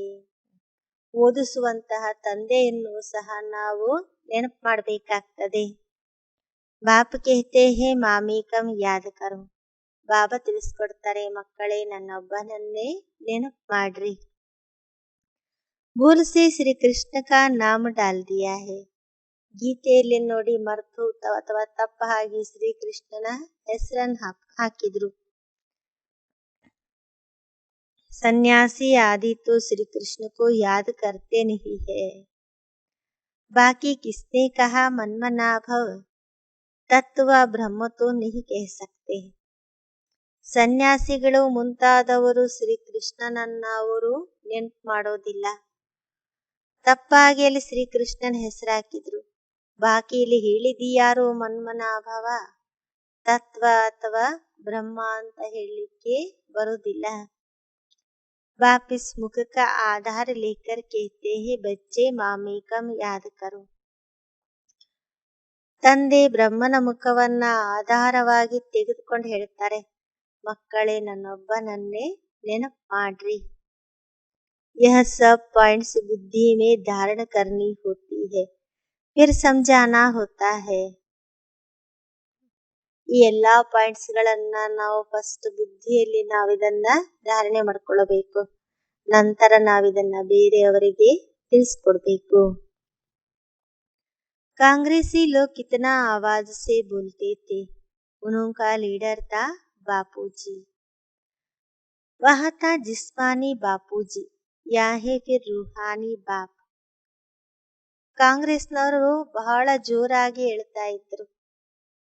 ಓದಿಸುವಂತಹ ತಂದೆಯನ್ನು ಸಹ ನಾವು ನೆನಪು ಮಾಡಬೇಕಾಗ್ತದೆ. ಬಾಪ್ ಕೆಹತೆ ಹೇ ಮಾಮಿ ಕಮ್ ಯಾದ್ ಕರೋ. ಬಾಬಾ ತಿಳಿಸ್ಕೊಡ್ತಾರೆ, ಮಕ್ಕಳೇ ನನ್ನೊಬ್ಬನನ್ನೇ ನೆನಪು ಮಾಡ್ರಿ. ಭೂಲ್ ಸೆ ಶ್ರೀ ಕೃಷ್ಣ ಕಾ ನಾಮ ಡಾಲ್ ದಿಯಾ ಹೇ. ಗೀತೆಯಲ್ಲಿ ನೋಡಿ ಮರ್ತು ಅಥವಾ ತಪ್ಪಾಗಿ ಶ್ರೀಕೃಷ್ಣನ ಹೆಸರನ್ನು ಹಾಕಿದ್ರು. सन्यासी आदि तो श्री कृष्ण को याद करते नहीं है. बाकी किसने कहा मनमना भव. तत्व ब्रह्म तो नहीं कह सकते. ಸನ್ಯಾಸಿಗಳು ಮುಂತಾದವರು ಶ್ರೀಕೃಷ್ಣನನ್ನ ಅವರು ನೆನಪು ಮಾಡೋದಿಲ್ಲ. ತಪ್ಪಾಗಿ ಅಲ್ಲಿ ಶ್ರೀಕೃಷ್ಣನ ಹೆಸರು ಹಾಕಿದ್ರು. ಬಾಕಿ ಇಲ್ಲಿ ಹೇಳಿದಿಯಾರು ಮನ್ಮನಾಭವ, ತತ್ವ ಅಥವಾ ಬ್ರಹ್ಮ ಅಂತ ಹೇಳಲಿಕ್ಕೆ ಬರೋದಿಲ್ಲ. बाप इस मुख का आधार लेकर कहते हैं बच्चे मामी कम याद करो. ತಂದೆ ಬ್ರಹ್ಮನ ಮುಖವನ್ನ ಆಧಾರವಾಗಿ ತೆಗೆದುಕೊಂಡು ಹೇಳ್ತಾರೆ, ಮಕ್ಕಳೇ ನನ್ನೊಬ್ಬನನ್ನೇ ನೆನಪು ಮಾಡ್ರಿ. यह सब पॉइंट्स बुद्धि में धारण करनी होती है, फिर समझाना होता है. ಈ ಎಲ್ಲಾ ಪಾಯಿಂಟ್ಸ್ ಗಳನ್ನ ನಾವು ಫಸ್ಟ್ ಬುದ್ಧಿಯಲ್ಲಿ ನಾವಿದನ್ನ ಧಾರಣೆ ಮಾಡ್ಕೊಳ್ಳಬೇಕು. ನಂತರ ನಾವಿದನ್ನ ಬೇರೆಯವರಿಗೆ ತಿಳಿಸ್ಕೊಡ್ಬೇಕು. कांग्रेसी लोग कितना आवाज से बोलते थे. उनका लीडर था बापूजी. वह था जिस्मानी बापूजी या है फिर रूहानी बाप. ಕಾಂಗ್ರೆಸ್ನವರು ಬಹಳ ಜೋರಾಗಿ ಹೇಳ್ತಾ ಇದ್ರು.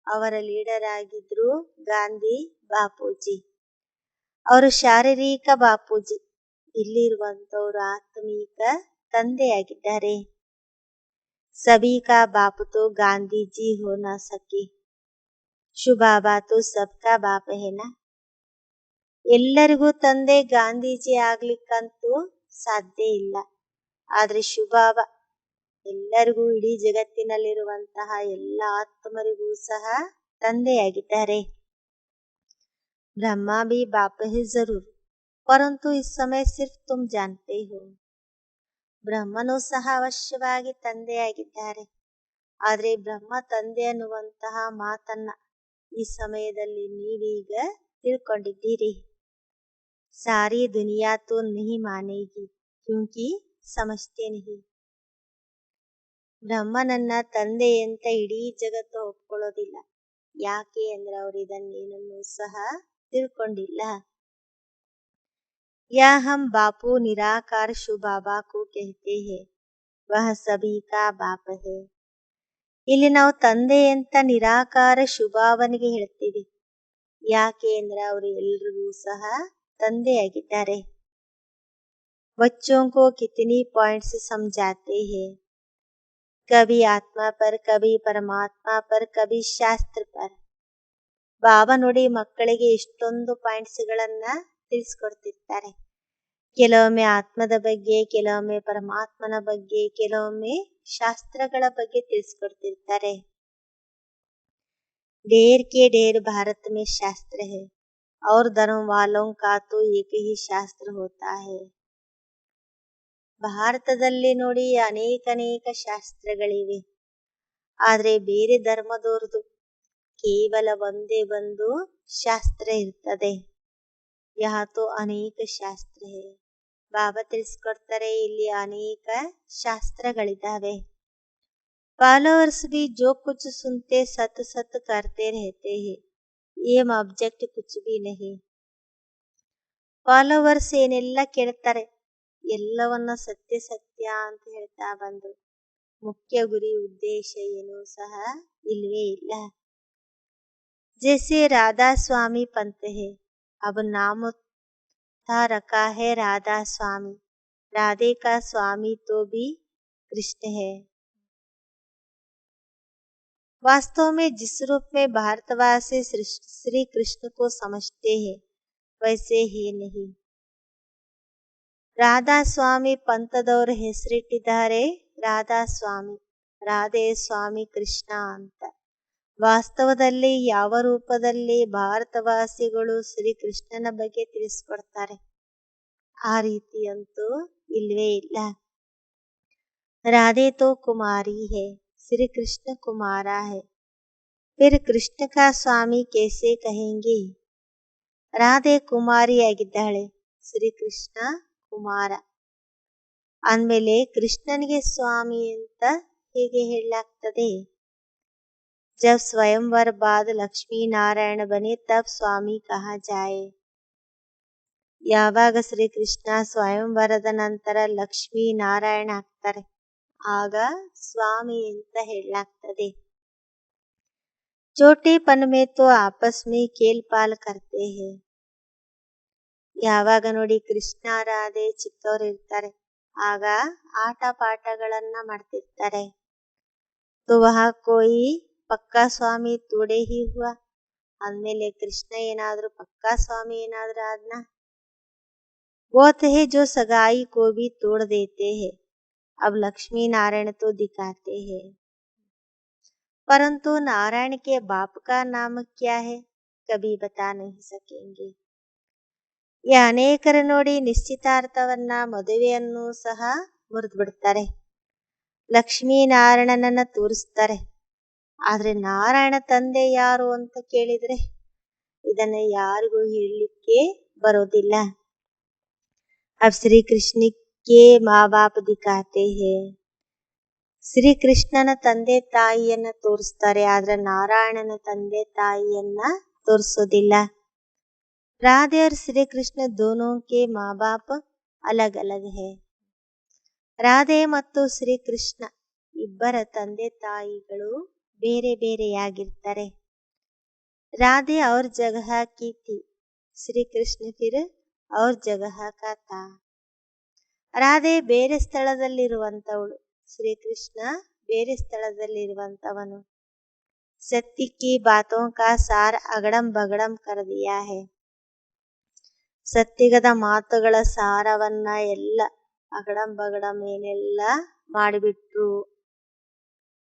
ಅವರ ಲೀಡರ್ ಆಗಿದ್ರು ಗಾಂಧಿ ಬಾಪೂಜಿ. ಅವರು ಶಾರೀರಿಕ ಬಾಪೂಜಿ. ಇಲ್ಲಿರುವಂತವರು ಆತ್ಮೀಕ ತಂದೆಯಾಗಿದ್ದಾರೆ. सभी का बाप तो गांधी जी हो न सके. ಶುಭಾಬಾ तो सबका बाप है ना. ಎಲ್ಲರಿಗೂ ತಂದೆ ಗಾಂಧೀಜಿ ಆಗ್ಲಿಕ್ಕಂತೂ ಸಾಧ್ಯ ಇಲ್ಲ. ಆದ್ರೆ ಶುಭಾಬಾ ಎಲ್ಲರಿಗೂ, ಇಡೀ ಜಗತ್ತಿನಲ್ಲಿರುವಂತಹ ಎಲ್ಲ ಆತ್ಮರಿಗೂ ಸಹ ತಂದೆಯಾಗಿದ್ದಾರೆ. ಬ್ರಹ್ಮ भी बाप है जरूर, परंतु इस समय सिर्फ तुम जानते हो. ಬ್ರಹ್ಮನು ಸಹ ಅವಶ್ಯವಾಗಿ ತಂದೆಯಾಗಿದ್ದಾರೆ. ಆದರೆ ಬ್ರಹ್ಮ ತಂದೆ ಅನ್ನುವಂತಹ ಮಾತನ್ನ ಈ ಸಮಯದಲ್ಲಿ ನೀವೀಗ ತಿಳ್ಕೊಂಡಿದ್ದೀರಿ. ಸಾರಿ ದುನಿಯಾ ತೋ ನಹಿ ಮಾನೇಗಿ ಕ್ಯೂಂಕಿ ಸಮಜ್ತೆ ನಹಿ. ಬ್ರಹ್ಮನನ್ನ ತಂದೆ ಅಂತ ಇಡೀ ಜಗತ್ತು ಒಪ್ಕೊಳ್ಳೋದಿಲ್ಲ. ಯಾಕೆ ಅಂದ್ರೆ ಅವರು ಇದನ್ನೇನನ್ನು ಸಹ ತಿಳ್ಕೊಂಡಿಲ್ಲ. या हम बापू निराकार शिव बाबा को कहते हैं, वह सभी का बाप है. ಇಲ್ಲಿ ನಾವು ತಂದೆ ಅಂತ ನಿರಾಕಾರ ಶುಭಾವನಿಗೆ ಹೇಳ್ತೀವಿ. ಯಾಕೆ ಅಂದ್ರೆ ಅವರು ಎಲ್ರಿಗೂ ಸಹ ತಂದೆಯಾಗಿದ್ದಾರೆ. बच्चों को कितनी पॉइंट्स समझाते हैं, कभी आत्मा पर, कभी परमात्मा पर, कभी शास्त्र पर. ಬಾಬಾ ನೋಡಿ ಮಕ್ಕಳಿಗೆ ಇಷ್ಟೊಂದು ಪಾಯಿಂಟ್ಸ್ ಗಳನ್ನ ತಿಳಿಸ್ಕೊಡ್ತಿರ್ತಾರೆ. ಕೆಲವೊಮ್ಮೆ ಆತ್ಮದ ಬಗ್ಗೆ, ಕೆಲವೊಮ್ಮೆ ಪರಮಾತ್ಮನ ಬಗ್ಗೆ, ಕೆಲವೊಮ್ಮೆ ಶಾಸ್ತ್ರಗಳ ಬಗ್ಗೆ ತಿಳಿಸ್ಕೊಡ್ತಿರ್ತಾರೆ. ढेर के ढेर भारत में शास्त्र है और धर्म वालों का तो एक ही शास्त्र होता है. ಭಾರತದಲ್ಲಿ ನೋಡಿ ಅನೇಕ ಶಾಸ್ತ್ರಗಳಿವೆ. ಆದ್ರೆ ಬೇರೆ ಧರ್ಮದವ್ರದ್ದು ಕೇವಲ ಒಂದೇ ಒಂದು ಶಾಸ್ತ್ರ ಇರ್ತದೆ. यहाँ तो ಅನೇಕ ಶಾಸ್ತ್ರ है. ಬಾಬಾ ತಿಳಿಸ್ಕೊಡ್ತಾರೆ, ಇಲ್ಲಿ ಅನೇಕ ಶಾಸ್ತ್ರಗಳಿದ್ದಾವೆ. ಫಾಲೋವರ್ಸ್ भी जो कुछ सुनते सत सत करते रहते हैं, ये ऑब्जेक्ट कुछ भी नहीं. ಫಾಲೋವರ್ಸ್ ಏನೆಲ್ಲ ಕೇಳ್ತಾರೆ ಎಲ್ಲವನ್ನ ಸತ್ಯ ಸತ್ಯ ಅಂತ ಹೇಳ್ತಾ ಬಂದ್ರು. ಮುಖ್ಯ ಗುರಿ ಉದ್ದೇಶ ಏನೂ ಸಹ ಇಲ್ವೇ ಇಲ್ಲ. जैसे राधा स्वामी पंथ है, अब नाम था रखा है राधा स्वामी. राधे का स्वामी तो भी कृष्ण है. वास्तव में जिस रूप में भारतवासी श्री कृष्ण को समझते हैं, वैसे ही नहीं. ರಾಧಾ ಸ್ವಾಮಿ ಪಂಥದವರು ಹೆಸರಿಟ್ಟಿದ್ದಾರೆ ರಾಧಾ ಸ್ವಾಮಿ, ರಾಧೆ ಸ್ವಾಮಿ ಕೃಷ್ಣ ಅಂತ. ವಾಸ್ತವದಲ್ಲಿ ಯಾವ ರೂಪದಲ್ಲಿ ಭಾರತವಾಸಿಗಳು ಶ್ರೀಕೃಷ್ಣನ ಬಗ್ಗೆ ತಿಳಿಸ್ಕೊಡ್ತಾರೆ? ಆ ರೀತಿಯಂತೂ ಇಲ್ವೇ ಇಲ್ಲ. राधे तो कुमारी है, श्री कृष्ण कुमारा है, फिर कृष्ण का स्वामी कैसे कहेंगे? ರಾಧೆ ಕುಮಾರಿಯಾಗಿದ್ದಾಳೆ, ಶ್ರೀಕೃಷ್ಣ ಕುಮಾರ ಅಂದಮೇಲೆ ಕೃಷ್ಣನಿಗೆ ಸ್ವಾಮಿ ಅಂತ ಹೇಗೆ ಹೇಳಲಾಗ್ತದೆ? जब स्वयंवर बाद लक्ष्मी नारायण बने तब स्वामी कहा जाए. ಯಾವಾಗ ಶ್ರೀಕೃಷ್ಣ ಸ್ವಯಂವರದ ನಂತರ ಲಕ್ಷ್ಮೀ ನಾರಾಯಣ ಆಗ್ತಾರೆ, ಆಗ ಸ್ವಾಮಿ ಅಂತ ಹೇಳಲಾಗ್ತದೆ. छोटेपन में तो आपस में खेल पाल करते हैं. ಯಾವಾಗ ನೋಡಿ ಕೃಷ್ಣ ರಾಧೆ ಚಿಕ್ಕವರು ಇರ್ತಾರೆ, ಆಗ ಆಟ ಪಾಠಗಳನ್ನ ಮಾಡ್ತಿರ್ತಾರೆ. तो वहाँ कोई पक्का स्वामी तोड़े ही हुआ. ಅಂದಮೇಲೆ ಕೃಷ್ಣ ಏನಾದ್ರೂ ಪಕ್ಕಾ ಸ್ವಾಮಿ ಏನಾದ್ರೂ ಆದ್ನ? बहुत है जो सगाई को भी तोड़ देते हैं. अब लक्ष्मी नारायण तो दिखाते हैं, परंतु नारायण के बाप का नाम क्या है कभी बता नहीं सकेंगे. ಈ ಅನೇಕರು ನೋಡಿ ನಿಶ್ಚಿತಾರ್ಥವನ್ನ ಮದುವೆಯನ್ನು ಸಹ ಮುರಿದು ಬಿಡ್ತಾರೆ, ಲಕ್ಷ್ಮೀನಾರಾಯಣನನ್ನ ತೋರಿಸ್ತಾರೆ. ಆದ್ರೆ ನಾರಾಯಣ ತಂದೆ ಯಾರು ಅಂತ ಕೇಳಿದ್ರೆ ಇದನ್ನ ಯಾರಿಗೂ ಹೇಳಲಿಕ್ಕೆ ಬರೋದಿಲ್ಲ. अब श्री कृष्ण के माँ बाप दिखाते हैं. ಶ್ರೀಕೃಷ್ಣನ ತಂದೆ ತಾಯಿಯನ್ನ ತೋರಿಸ್ತಾರೆ, ಆದ್ರೆ ನಾರಾಯಣನ ತಂದೆ ತಾಯಿಯನ್ನ ತೋರಿಸೋದಿಲ್ಲ. राधे और श्री कृष्ण दोनों के माँ बाप अलग अलग है. ರಾಧೆ ಮತ್ತು ಶ್ರೀಕೃಷ್ಣ ಇಬ್ಬರ ತಂದೆ ತಾಯಿಗಳು ಬೇರೆ ಬೇರೆಯಾಗಿರ್ತಾರೆ. राधे और जगह की थी, श्री कृष्ण फिर और जगह का था. ರಾಧೆ ಬೇರೆ ಸ್ಥಳದಲ್ಲಿರುವಂತವಳು, ಶ್ರೀಕೃಷ್ಣ ಬೇರೆ ಸ್ಥಳದಲ್ಲಿರುವಂತವನು. सत्य की बातों का सार अगड़म बगड़म कर दिया है. ಸತ್ಯಗದ ಮಾತುಗಳ ಸಾರವನ್ನ ಎಲ್ಲ ಅಗಡಂ ಬಗಡಂ ಏನೆಲ್ಲ ಮಾಡಿಬಿಟ್ರು.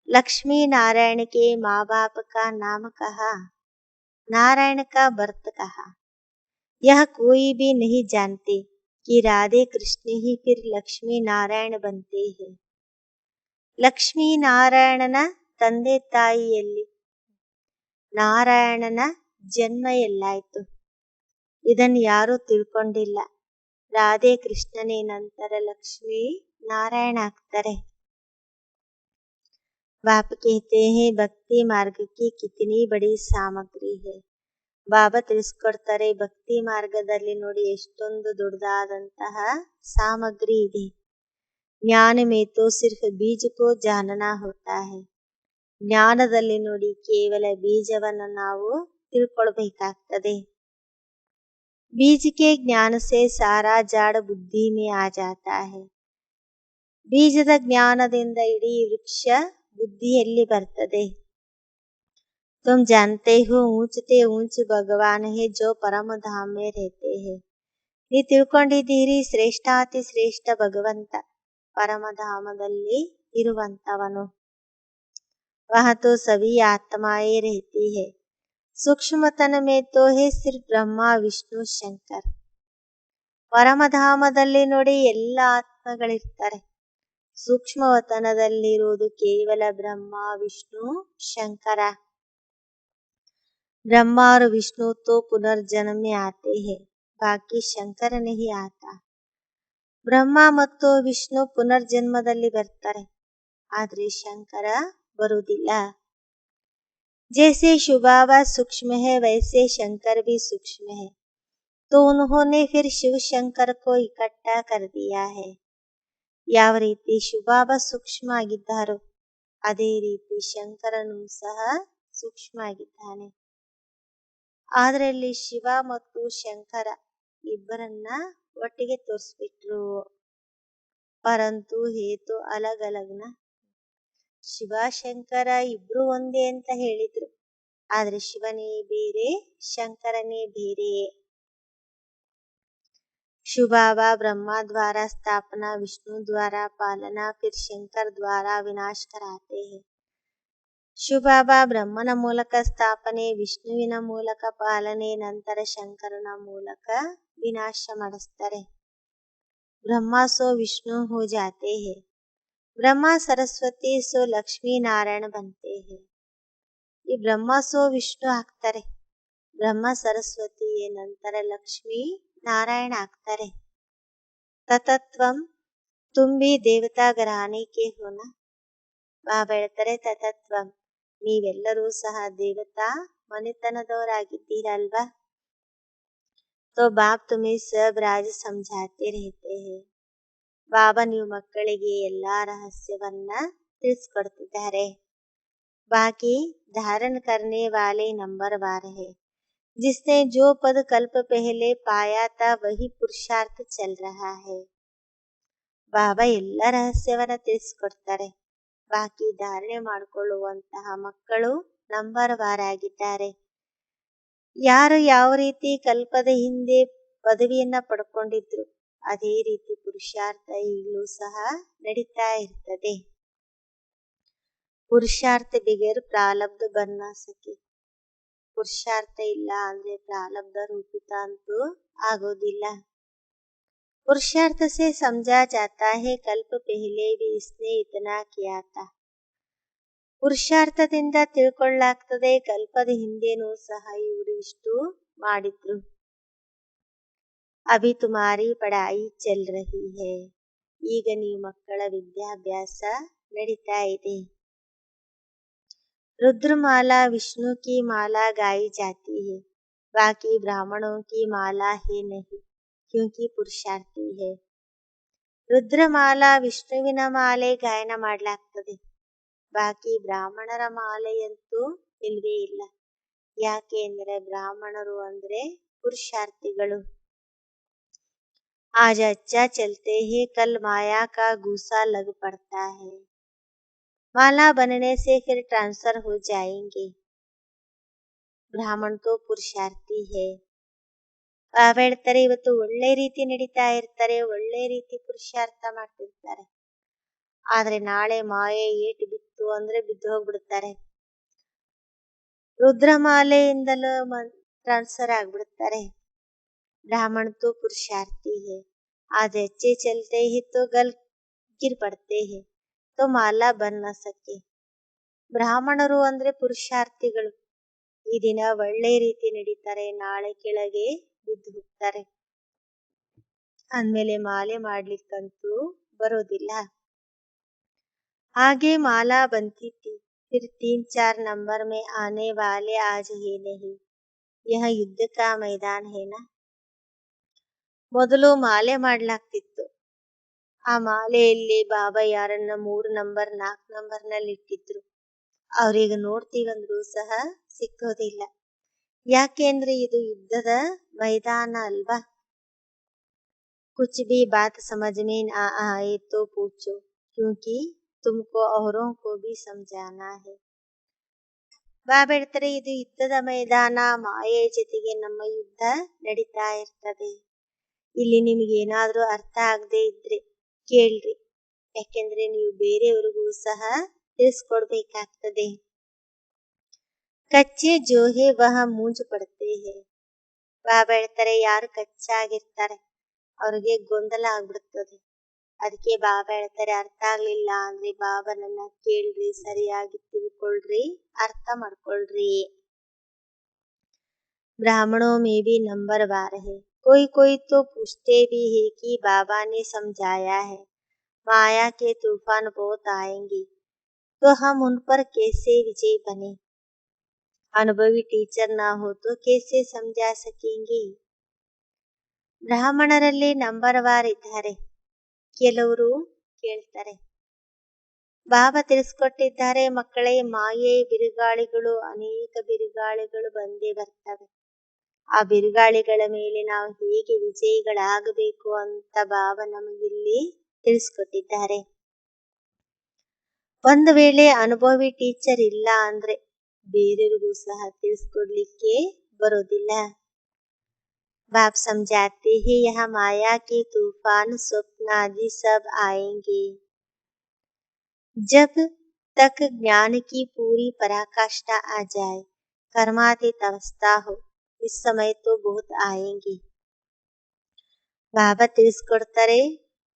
लक्ष्मी नारायण के माँ बाप का नाम कहा, नारायण का बर्थ कहा. यह कोई भी नहीं जानते कि राधे कृष्ण ही फिर लक्ष्मी नारायण बनते हैं. ಲಕ್ಷ್ಮೀ ನಾರಾಯಣನ ತಂದೆ ತಾಯಿಯಲ್ಲಿ ನಾರಾಯಣನ ಜನ್ಮ ಎಲ್ಲಾಯ್ತು, ಇದನ್ನು ಯಾರೂ ತಿಳ್ಕೊಂಡಿಲ್ಲ. ರಾಧೆ ಕೃಷ್ಣನೇ ನಂತರ ಲಕ್ಷ್ಮೀ ನಾರಾಯಣ ಆಗ್ತಾರೆ. बाप कहते हैं भक्ति मार्ग की कितनी बड़ी सामग्री है. ಬಾಬಾ ತಿಳಿಸ್ಕೊಡ್ತಾರೆ, ಭಕ್ತಿ ಮಾರ್ಗದಲ್ಲಿ ನೋಡಿ ಎಷ್ಟೊಂದು ದೊಡ್ಡದಾದಂತಹ ಸಾಮಗ್ರಿ ಇದೆ. ಜ್ಞಾನ में तो सिर्फ बीज को जानना होता है. ಜ್ಞಾನದಲ್ಲಿ ನೋಡಿ ಕೇವಲ ಬೀಜವನ್ನು ನಾವು ತಿಳ್ಕೊಳ್ಬೇಕಾಗ್ತದೆ. बीज के ज्ञान से सारा जाड़ बुद्धि में आ जाता है. ಬೀಜದ ಜ್ಞಾನದಿಂದ ಇಡೀ ವೃಕ್ಷ ಬುದ್ಧಿಯಲ್ಲಿ ಬರ್ತದೆ. तुम जानते हो ऊंच ते ऊंच भगवान है जो परम धाम में रहते हैं. ನೀವು ತಿಳ್ಕೊಂಡಿದ್ದೀರಿ ಶ್ರೇಷ್ಠಾತಿ ಶ್ರೇಷ್ಠ ಭಗವಂತ ಪರಮಧಾಮದಲ್ಲಿ ಇರುವಂತವನು. वहाँ तो सभी आत्माएं रहती है. सूक्ष्मतन में तो है सिर्फ ब्रह्मा ವಿಷ್ಣು ಶಂಕರ್. ಪರಮಧಾಮದಲ್ಲಿ ನೋಡಿ ಎಲ್ಲ ಆತ್ಮಗಳಿರ್ತಾರೆ, ಸೂಕ್ಷ್ಮವತನದಲ್ಲಿರುವುದು ಕೇವಲ ಬ್ರಹ್ಮ ವಿಷ್ಣು ಶಂಕರ. ब्रह्मा और विष्णु तो पुनर्जन्म में आते हैं, बाकी ಶಂಕರ नहीं आता. ಬ್ರಹ್ಮ ಮತ್ತು ವಿಷ್ಣು ಪುನರ್ಜನ್ಮದಲ್ಲಿ ಬರ್ತಾರೆ, ಆದ್ರೆ ಶಂಕರ ಬರುವುದಿಲ್ಲ. जैसे शिवाबा सूक्ष्म है वैसे शंकर भी सूक्ष्म है, तो उन्होंने फिर शिव शंकर को इकट्ठा कर दिया है. ಯಾವ ರೀತಿ ಶಿವಬಾಬಾ ಸೂಕ್ಷ್ಮ ಆಗಿದ್ದಾರೋ ಅದೇ ರೀತಿ ಶಂಕರನು ಸಹ ಸೂಕ್ಷ್ಮ ಆಗಿದ್ದಾನೆ. ಆದ್ರೆ ಇಲ್ಲಿ ಶಿವ ಮತ್ತು ಶಂಕರ ಇಬ್ಬರನ್ನ ಒಟ್ಟಿಗೆ ತೋರಿಸ್ಬಿಟ್ರು. ಪರಂತು ಹೇತು ಅಲಗ್ ಅಲಗ್ನ. ಶಿವ ಶಂಕರ ಇಬ್ರು ಒಂದೇ ಅಂತ ಹೇಳಿದ್ರು, ಆದ್ರೆ ಶಿವನೇ ಬೇರೆ ಶಂಕರನೇ ಬೇರೆ. शिव बाबा ब्रह्मा द्वारा स्थापना, विष्णु द्वारा पालना, फिर शंकर द्वारा विनाश कराते हैं. ಶಿವಬಾಬಾ ಬ್ರಹ್ಮನ ಮೂಲಕ ಸ್ಥಾಪನೆ, ವಿಷ್ಣುವಿನ ಮೂಲಕ ಪಾಲನೆ, ನಂತರ ಶಂಕರನ ಮೂಲಕ ವಿನಾಶ ಮಾಡಿಸ್ತಾರೆ. ಬ್ರಹ್ಮ ಸೋ ವಿಷ್ಣು ಹೋ ಜಾತೆ ಹೇ, ಬ್ರಹ್ಮ ಸರಸ್ವತಿ ಸೋ ಲಕ್ಷ್ಮೀ ನಾರಾಯಣ ಬಂತೆ ಹೇ. ಈ ಬ್ರಹ್ಮ ಸೋ ವಿಷ್ಣು ಆಗ್ತಾರೆ, ಬ್ರಹ್ಮ ಸರಸ್ವತಿ ನಂತರ ಲಕ್ಷ್ಮೀ ನಾರಾಯಣ ಆಗ್ತಾರೆ. ತತತ್ವಂ ತುಂಬಿ ದೇವತಾ ಘರಾನೆಗೆ ಹೋನ. ಬಾಬಾ ಹೇಳ್ತಾರೆ ತತತ್ವಂ, ನೀವೆಲ್ಲರೂ ಸಹ ದೇವತಾ ಮನೆತನದವರಾಗಿದ್ದೀರಲ್ವಾ. तो बाप तुम्हें सब राज समझाते रहते हैं. ಬಾಬಾ ನೀವು ಮಕ್ಕಳಿಗೆ ಎಲ್ಲಾ ರಹಸ್ಯವನ್ನ ತಿಳಿಸ್ಕೊಡ್ತಿದ್ದಾರೆ. बाकी धारण करने वाले नंबरवार है. जिसने जो पद कल्प पहले पाया था वही पुरुषार्थ चल रहा है. ಬಾಬಾ ಎಲ್ಲ ರಹಸ್ಯವನ್ನ ತಿಳಿಸ್ಕೊಡ್ತಾರೆ. ಬಾಕಿ ಧಾರಣೆ ಮಾಡಿಕೊಳ್ಳುವಂತಹ ಮಕ್ಕಳು ನಂಬರ್ ವಾರ್ ಆಗಿದ್ದಾರೆ. ಯಾರು ಯಾವ ರೀತಿ ಕಲ್ಪದ ಹಿಂದೆ ಪದವಿಯನ್ನ ಪಡ್ಕೊಂಡಿದ್ರು ಅದೇ ರೀತಿ ಪುರುಷಾರ್ಥ ಈಗಲೂ ಸಹ ನಡೀತಾ ಇರ್ತದೆ. ಪುರುಷಾರ್ಥ ಬಿಗರ್ ಪ್ರಾರಬ್ಧ ಬನ್ನ ಸಕೆ. ಪುರುಷಾರ್ಥ ಇಲ್ಲ ಅಂದ್ರೆ ಪ್ರಾರಬ್ಧ ರೂಪಿತ ಅಂತೂ ಆಗೋದಿಲ್ಲ. पुरुषार्थ से समझा जाता है कल्प पहले भी इसने इतना किया था. ಪುರುಷಾರ್ಥದಿಂದ ತಿಳ್ಕೊಳ್ಳಾಗ್ತದೆ ಕಲ್ಪದ ಹಿಂದೆನೂ ಸಹ ಇವರು ಇಷ್ಟು ಮಾಡಿದ್ರು. ಅಭಿ ತುಮಾರಿ ಪಢಾಯಿ ಚಲ್ ರಹಿ ಹೈ. ಈಗ ನೀವು ಮಕ್ಕಳ ವಿದ್ಯಾಭ್ಯಾಸ ನಡೀತಾ ಇದೆ. रुद्रमाला विष्णु की माला गाई जाती है, बाकी ब्राह्मणों की माला है नहीं, क्योंकि पुरुषार्थी है. ರುದ್ರಮಾಲಾ ವಿಷ್ಣುವಿನ ಮಾಲೆ ಗಾಯನ ಮಾಡಲಾಗ್ತದೆ, ಬಾಕಿ ಬ್ರಾಹ್ಮಣರ ಮಾಲೆಯಂತೂ ಇಲ್ವೇ ಇಲ್ಲ. ಯಾಕೆ ಅಂದ್ರೆ ಬ್ರಾಹ್ಮಣರು ಅಂದ್ರೆ ಪುರುಷಾರ್ಥಿಗಳು. आज अच्छा चलते हैं कल माया का गुस्सा लग पड़ता है. माला बनने से फिर ट्रांसफर हो जाएंगे. ಬ್ರಾಹ್ಮಣ ತೋ ಪುರುಷಾರ್ಥಿ ಹೇ. ಬಾಬಾ ಹೇಳ್ತಾರೆ ಇವತ್ತು ಒಳ್ಳೆ ರೀತಿ ನಡೀತಾ ಇರ್ತಾರೆ, ಒಳ್ಳೆ ರೀತಿ ಪುರುಷಾರ್ಥ ಮಾಡ್ತಿರ್ತಾರೆ. ಆದ್ರೆ ನಾಳೆ ಮಾಯೆ ಏಟು ಬಿತ್ತು ಅಂದ್ರೆ ಬಿದ್ದು ಹೋಗ್ಬಿಡ್ತಾರೆ. ರುದ್ರಮಾಲೆಯಿಂದಲೂ ಟ್ರಾನ್ಸ್ಫರ್ ಆಗ್ಬಿಡ್ತಾರೆ. ब्राह्मण तो पुरुषार्थी है, आज अच्छे चलते ही तो गल गिर पड़ते हैं, तो माला बन न सके. ಬ್ರಾಹ್ಮಣರು ಅಂದ್ರೆ ಪುರುಷಾರ್ಥಿಗಳು. ಈ ದಿನ ಒಳ್ಳೆ ರೀತಿ ನಡೀತಾರೆ, ನಾಳೆ ಕೆಳಗೆ ಬಿದ್ದು ಹೋಗ್ತಾರೆ. ಅಂದ್ಮೇಲೆ ಮಾಲೆ ಮಾಡ್ಲಿಕ್ಕಂತೂ ಬರೋದಿಲ್ಲ. ಹಾಗೆ ಮಾಲಾ ಬಂತಿ ಥಿ, फिर 3-4 नंबर में आने वाले आज है नहीं. यह युद्ध का मैदान है ना. ಮೊದಲು ಮಾಲೆ ಮಾಡ್ಲಾಗ್ತಿತ್ತು. ಆ ಮಾಲೆಯಲ್ಲಿ ಬಾಬಾ ಯಾರನ್ನ 3 ನಂಬರ್ 4 ನಂಬರ್ ನಲ್ಲಿ ಇಟ್ಟಿದ್ರು. ಅವ್ರೀಗ ನೋಡ್ತೀವಂದ್ರೂ ಸಹ ಸಿಕ್ಕೋದಿಲ್ಲ. ಯಾಕೆಂದ್ರೆ ಇದು ಯುದ್ಧದ ಮೈದಾನ ಅಲ್ವಾ. ಕುಚ್ ಭಿ ಬಾತ್ ಸಮಜ್ ಮೇ ನಾ ಆಯೆ ತೋ ಪೂಛೋ, ಕ್ಯೂಂಕಿ ತುಮ್ಕೋ ಔರೋಂ ಕೋ ಭಿ ಸಮಜಾನಾ ಹೈ. ಬಾಬಾ ಹೇಳ್ತಾರೆ ಇದು ಯುದ್ಧದ ಮೈದಾನ, ಮಾಯೆ ಜೊತೆಗೆ ನಮ್ಮ ಯುದ್ಧ ನಡೀತಾ ಇರ್ತದೆ. ಇಲ್ಲಿ ನಿಮಗೆ ಏನಾದ್ರೂ ಅರ್ಥ ಆಗದೆ ಇದ್ರೆ ಕೇಳ್ರಿ, ಯಾಕೆಂದ್ರೆ ನೀವು ಬೇರೆಯವ್ರಿಗೂ ಸಹ ತಿಳಿಸ್ಕೊಡ್ಬೇಕಾಗ್ತದೆ. ಕಚ್ಚೆ ಜೋ ಹೇ ವಹ ಮೂಂಜ್ ಪಡ್ತೆ ಹೇ. ಬಾಬಾ ಹೇಳ್ತಾರೆ ಯಾರು ಕಚ್ಚಾಗಿರ್ತಾರೆ ಅವ್ರಿಗೆ ಗೊಂದಲ ಆಗ್ಬಿಡ್ತದೆ. ಅದಕ್ಕೆ ಬಾಬಾ ಹೇಳ್ತಾರೆ ಅರ್ಥ ಆಗ್ಲಿಲ್ಲ ಅಂದ್ರೆ ಬಾಬಾನನ್ನ ಕೇಳ್ರಿ, ಸರಿಯಾಗಿ ತಿಳ್ಕೊಳ್ರಿ, ಅರ್ಥ ಮಾಡ್ಕೊಳ್ರಿ. ब्राह्मणों में भी नंबर वार है. कोई कोई तो पूछते भी है कि बाबा ने समझाया है माया के तूफान बहुत आएंगे, तो हम उन पर कैसे विजय बने. अनुभवी टीचर ना हो तो कैसे समझा सकेंगे. ಬ್ರಾಹ್ಮಣರಲ್ಲಿ ನಂಬರ್ ವಾರ್ ಇದ್ದಾರೆ. ಕೆಲವರು ಕೇಳ್ತಾರೆ ಬಾಬಾ ತಿಳಿಸ್ಕೊಟ್ಟಿದ್ದಾರೆ ಮಕ್ಕಳೇ, ಮಾಯೆ ಬಿರುಗಾಳಿಗಳು, ಅನೇಕ ಬಿರುಗಾಳಿಗಳು ಬಂದೇ ಬರ್ತವೆ. ಆ ಬಿರುಗಾಳಿಗಳ ಮೇಲೆ ನಾವು ಹೇಗೆ ವಿಜಯಿಗಳಾಗಬೇಕು ಅಂತ ಬಾಬಾ ನಮಗಿಲ್ಲಿ ತಿಳಿಸ್ಕೊಟ್ಟಿದ್ದಾರೆ. ಒಂದು ವೇಳೆ ಅನುಭವಿ ಟೀಚರ್ ಇಲ್ಲ ಅಂದ್ರೆ ಬೇರೆಯವರಿಗೂ ಸಹ ತಿಳಿಸ್ಕೊಡ್ಲಿಕ್ಕೆ ಬರೋದಿಲ್ಲ. बाप समझाते हैं यह माया के तूफान स्वप्न आदि सब आएंगे. जब तक ज्ञान की पूरी पराकाष्ठा आ जाए, कर्मातीत अवस्था हो, इस समय तो बहुत आएंगे. ಬಾಬಾ ತಿಳಿಸ್ಕೊಡ್ತಾರೆ,